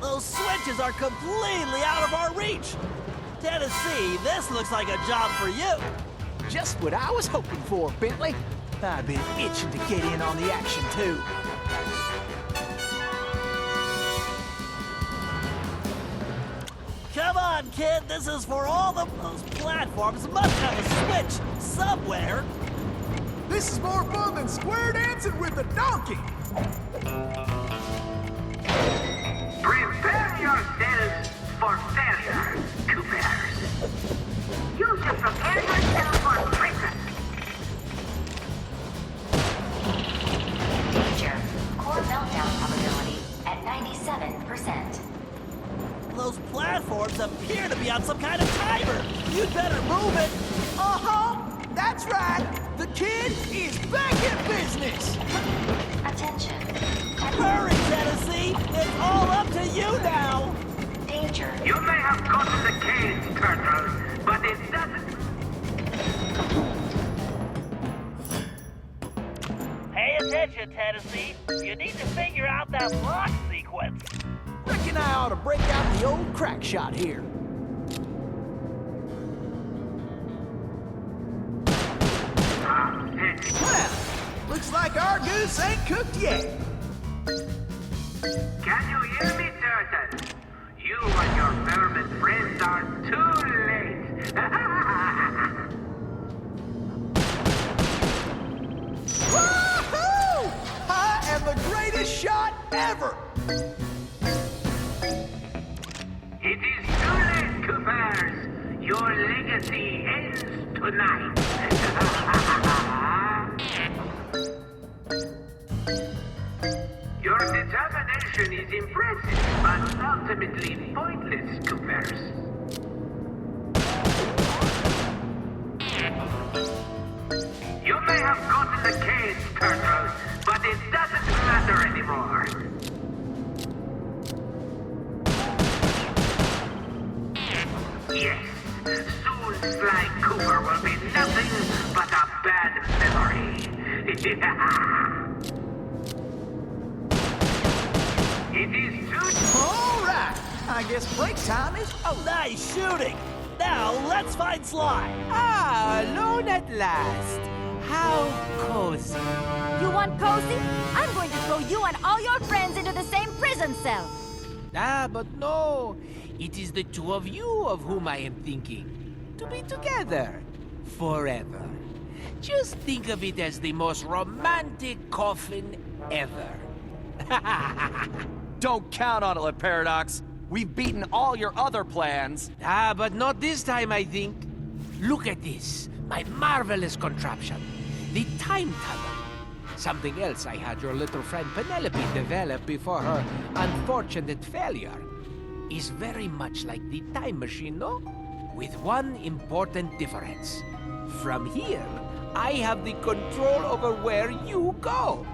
Those switches are completely out of our reach! Tennessee, this looks like a job for you! Just what I was hoping for, Bentley. I've been itching to get in on the action, too. Come on, kid, this is for all those platforms. Must have a switch somewhere. This is more fun than square dancing with a donkey! Prepare yourselves for failure, Coopers. You should prepare yourself for prison. Danger. Core meltdown probability at 97%. Those platforms appear to be on some kind of timer. You'd better move it. Uh-huh! That's right! The kid is back in business! Attention. Hurry, Tennessee! It's all up to you now! Danger. You may have gotten the cage, Turtle, but it doesn't... Pay attention, Tennessee. You need to figure out that lock sequence. Reckon I ought to break out the old crack shot here. Well, looks like our goose ain't cooked yet. Can you hear me, Turtle? You and your vermin friends are too late. Woohoo! I am the greatest shot ever! It is too late, Coopers. Your legacy ends tonight. Your determination is impressive, but ultimately pointless, Coopers. You may have gotten the cage, Turtle, but it doesn't matter anymore. Yes, soon Sly Cooper will be nothing but a bad memory. It is too... All right, I guess break time is over. Nice shooting! Now, let's find Sly! Ah, alone at last. How cozy. You want cozy? I'm going to throw you and all your friends into the same prison cell. Ah, but no. It is the two of you of whom I am thinking. To be together. Forever. Just think of it as the most romantic coffin ever. Don't count on it, Le Paradox. We've beaten all your other plans. Ah, but not this time, I think. Look at this. My marvelous contraption. The time tunnel. Something else I had your little friend Penelope develop before her unfortunate failure. Is very much like the time machine, no? With one important difference. From here, I have the control over where you go.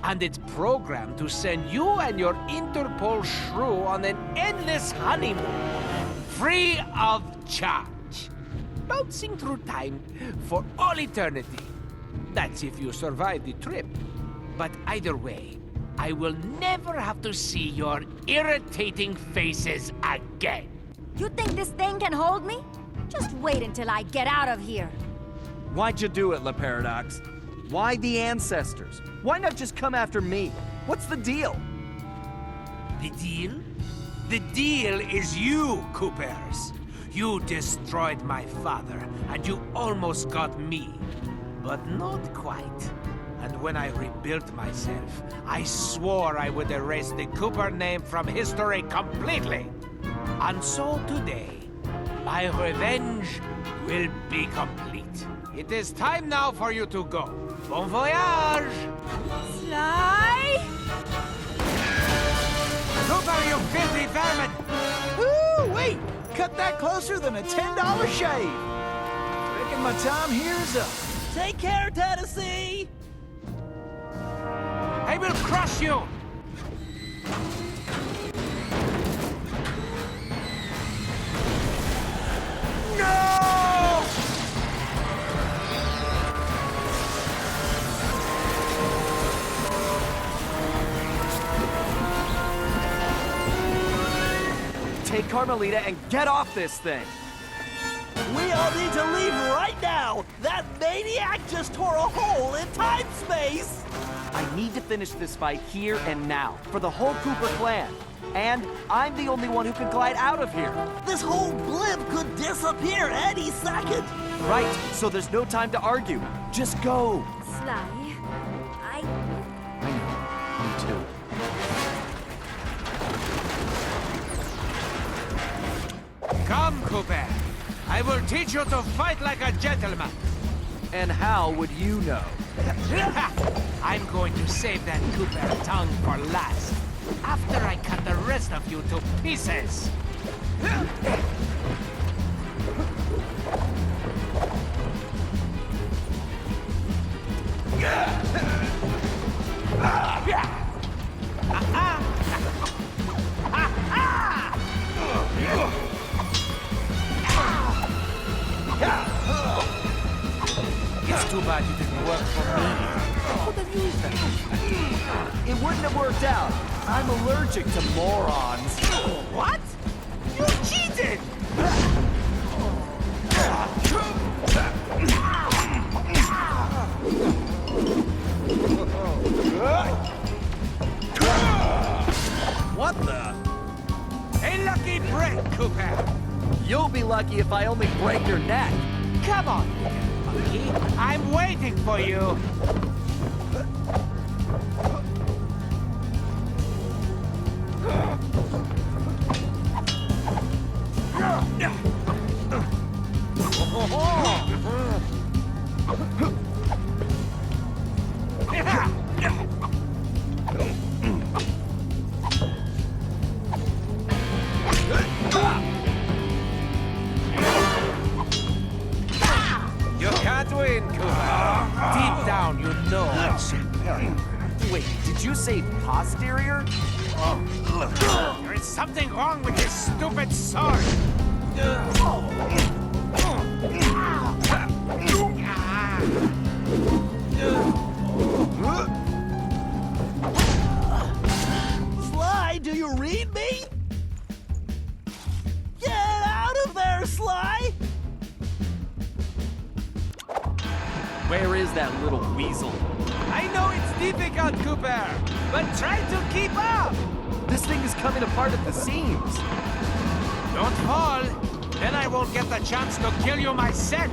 And it's programmed to send you and your Interpol shrew on an endless honeymoon. Free of charge. Bouncing through time for all eternity. That's if you survive the trip. But either way, I will never have to see your irritating faces again. You think this thing can hold me? Just wait until I get out of here. Why'd you do it, Le Paradox? Why the ancestors? Why not just come after me? What's the deal? The deal? The deal is you, Coopers. You destroyed my father, and you almost got me. But not quite. And when I rebuilt myself, I swore I would erase the Cooper name from history completely. And so today, my revenge will be complete. It is time now for you to go. Bon voyage! Sly! Cooper, you filthy vermin! Ooh, wait! Cut that closer than a $10 shave. Reckon my time here's up. Take care, Tennessee! I will crush you! No! Take Carmelita and get off this thing! We all need to leave right now! That maniac just tore a hole in time-space! I need to finish this fight here and now, for the whole Cooper clan. And I'm the only one who can glide out of here. This whole blimp could disappear any second! Right, so there's no time to argue. Just go! Sly, I know, me too. Come, Cooper. I will teach you to fight like a gentleman. And how would you know? I'm going to save that Cooper tongue for last, after I cut the rest of you to pieces. It's too bad you didn't work for me. Could have used that. It wouldn't have worked out. I'm allergic to morons. What? You cheated! What the? A lucky break, Cooper. You'll be lucky if I only break your neck. Come on, monkey. I'm waiting for you. You can't win, Cooper. Deep down, you know I'm superior. Wait, did you say posterior? There is something wrong with this stupid sword. Sly, do you read me? Get out of there, Sly! Where is that little weasel? I know it's difficult, Cooper, but try to keep up. This thing is coming apart at the seams. Don't fall, then I won't get the chance to kill you myself.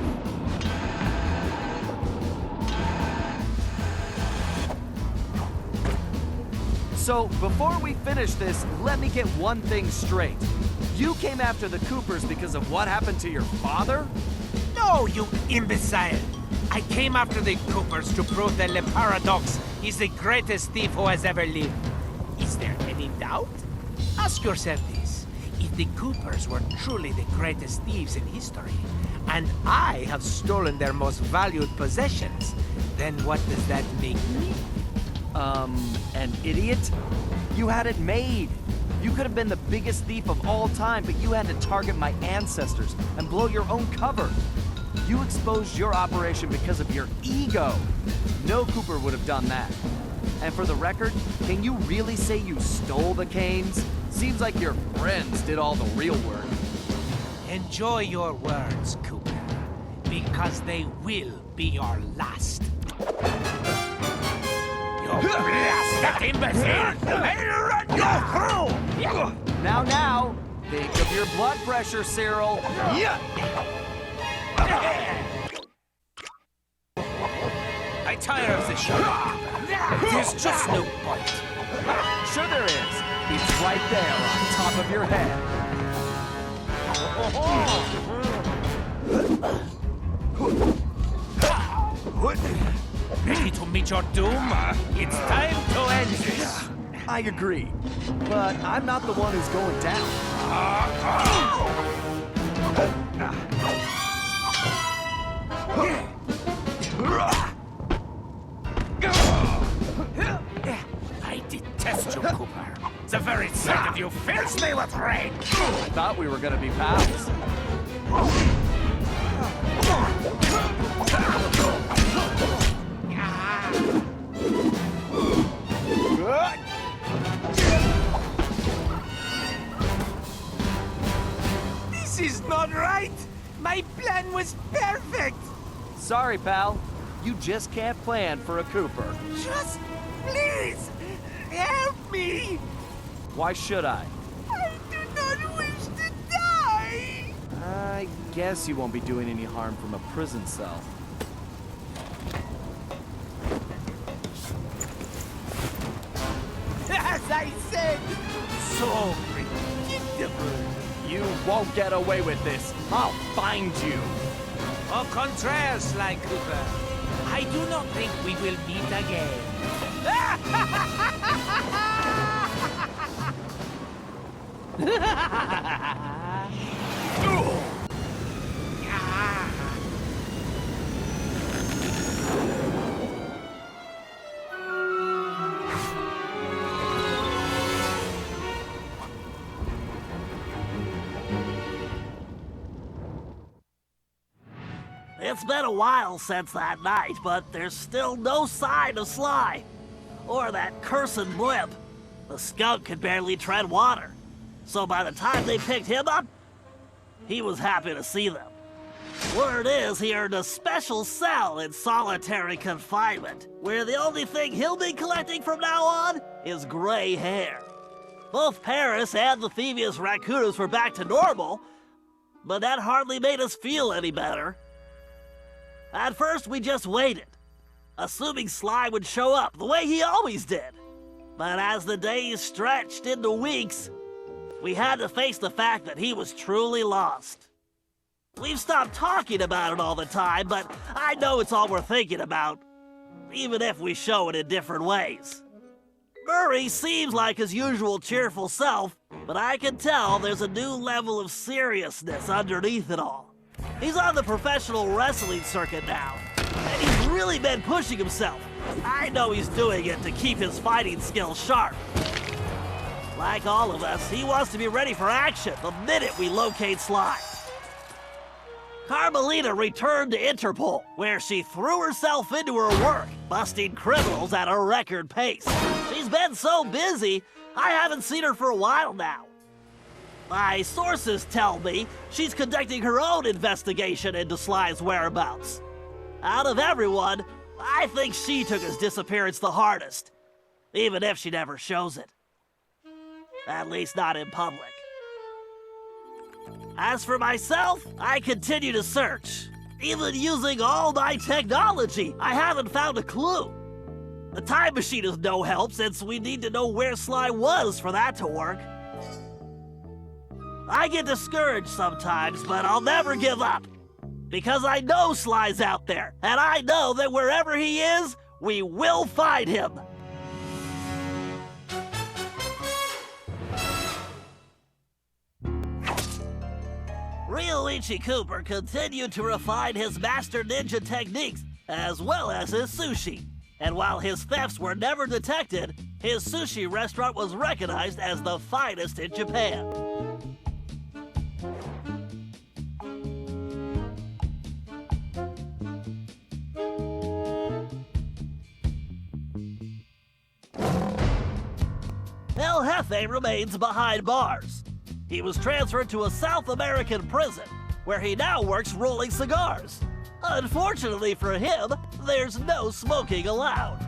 So, before we finish this, let me get one thing straight. You came after the Coopers because of what happened to your father? No, you imbecile! I came after the Coopers to prove that Le Paradox is the greatest thief who has ever lived. Is there any doubt? Ask yourself this. If the Coopers were truly the greatest thieves in history, and I have stolen their most valued possessions, then what does that make me? An idiot? You had it made. You could have been the biggest thief of all time, but you had to target my ancestors and blow your own cover. You exposed your operation because of your ego. No Cooper would have done that. And for the record, can you really say you stole the canes? Seems like your friends did all the real work. Enjoy your words, Cooper, because they will be your last. You blasted imbecile! I'll run you through! Now, think of your blood pressure, Cyril. I tire of this show. There's just no point. Sure there is. It's right there on top of your head. Ready to meet your doom? It's time to end this. I agree, but I'm not the one who's going down. I detest you, Cooper. The very sight of you fills me with rage. I thought we were gonna be pals. This is not right. My plan was perfect. Sorry, pal. You just can't plan for a Cooper. Just please help me. Why should I? I do not wish to die. I guess you won't be doing any harm from a prison cell. As I said, so predictable. You won't get away with this. I'll find you. Au contraire, Sly Cooper. I do not think we will meet again. It's been a while since that night, but there's still no sign of Sly. Or that cursed blimp. The skunk could barely tread water. So by the time they picked him up, he was happy to see them. Word is he earned a special cell in solitary confinement, where the only thing he'll be collecting from now on is gray hair. Both Paris and the Thieves raccoons were back to normal, but that hardly made us feel any better. At first, we just waited, assuming Sly would show up the way he always did. But as the days stretched into weeks, we had to face the fact that he was truly lost. We've stopped talking about it all the time, but I know it's all we're thinking about, even if we show it in different ways. Murray seems like his usual cheerful self, but I can tell there's a new level of seriousness underneath it all. He's on the professional wrestling circuit now, and he's really been pushing himself. I know he's doing it to keep his fighting skills sharp. Like all of us, he wants to be ready for action the minute we locate Sly. Carmelita returned to Interpol, where she threw herself into her work, busting criminals at a record pace. She's been so busy, I haven't seen her for a while now. My sources tell me she's conducting her own investigation into Sly's whereabouts. Out of everyone, I think she took his disappearance the hardest, even if she never shows it. At least not in public. As for myself, I continue to search. Even using all my technology, I haven't found a clue. The time machine is no help since we need to know where Sly was for that to work. I get discouraged sometimes, but I'll never give up. Because I know Sly's out there, and I know that wherever he is, we will find him. Ryoichi Cooper continued to refine his master ninja techniques, as well as his sushi. And while his thefts were never detected, his sushi restaurant was recognized as the finest in Japan. El Jefe remains behind bars. He was transferred to a South American prison, where he now works rolling cigars. Unfortunately for him, there's no smoking allowed.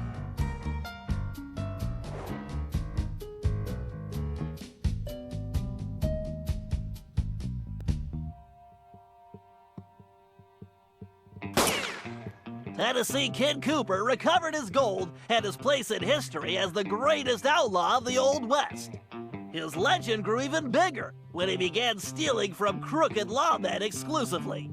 Tennessee Kid Cooper recovered his gold and his place in history as the greatest outlaw of the Old West. His legend grew even bigger when he began stealing from crooked lawmen exclusively.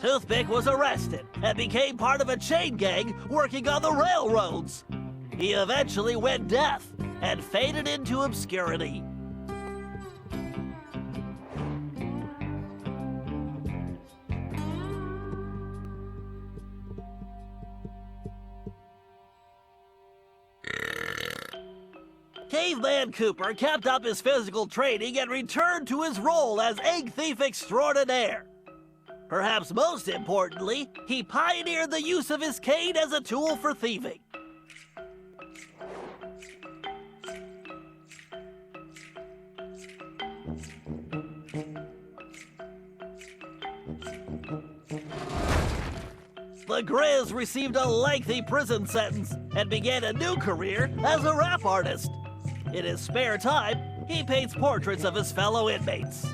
Toothpick was arrested and became part of a chain gang working on the railroads. He eventually went deaf and faded into obscurity. Caveman Cooper kept up his physical training and returned to his role as egg thief extraordinaire. Perhaps most importantly, he pioneered the use of his cane as a tool for thieving. The Grizz received a lengthy prison sentence and began a new career as a rap artist. In his spare time, he paints portraits of his fellow inmates.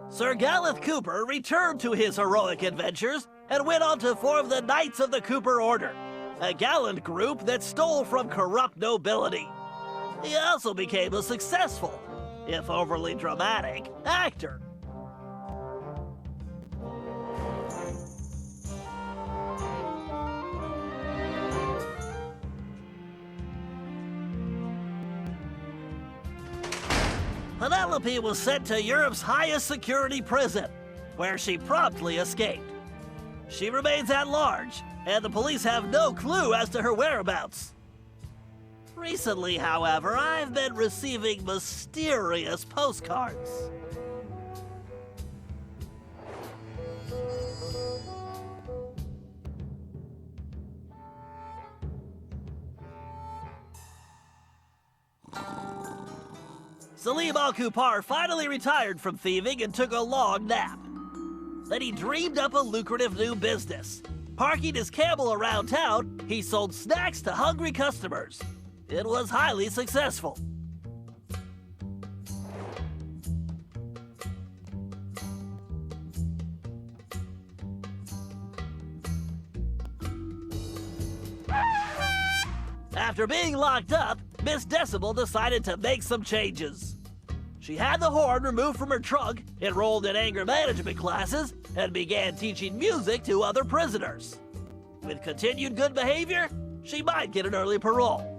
Sir Gallup Cooper returned to his heroic adventures and went on to form the Knights of the Cooper Order, a gallant group that stole from corrupt nobility. He also became a successful, if overly dramatic, actor. Penelope was sent to Europe's highest security prison, where she promptly escaped. She remains at large, and the police have no clue as to her whereabouts. Recently, however, I've been receiving mysterious postcards. Selim Al-Kupar finally retired from thieving and took a long nap. Then he dreamed up a lucrative new business. Parking his camel around town, he sold snacks to hungry customers. It was highly successful. After being locked up, Miss Decibel decided to make some changes. She had the horn removed from her trunk, enrolled in anger management classes, and began teaching music to other prisoners. With continued good behavior, she might get an early parole.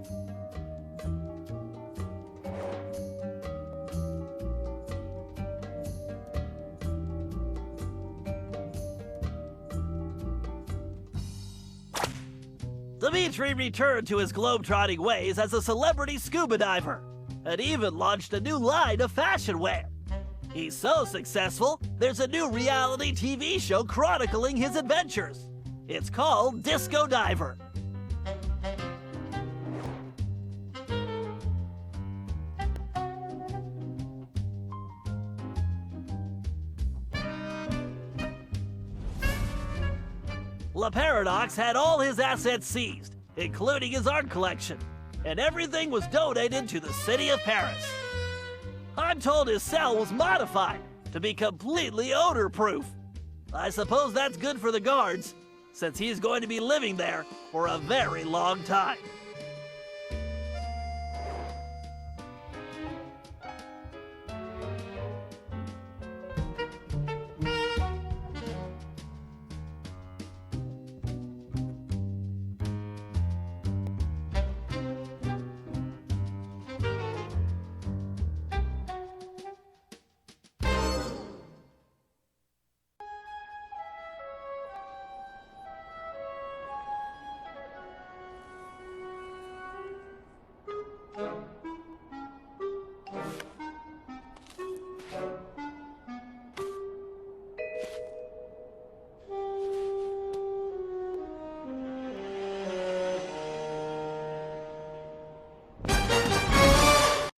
Dimitri returned to his globetrotting ways as a celebrity scuba diver, and even launched a new line of fashion wear. He's so successful, there's a new reality TV show chronicling his adventures. It's called Disco Diver. La Paradox had all his assets seized, including his art collection, and everything was donated to the city of Paris. I'm told his cell was modified to be completely odor-proof. I suppose that's good for the guards, since he's going to be living there for a very long time.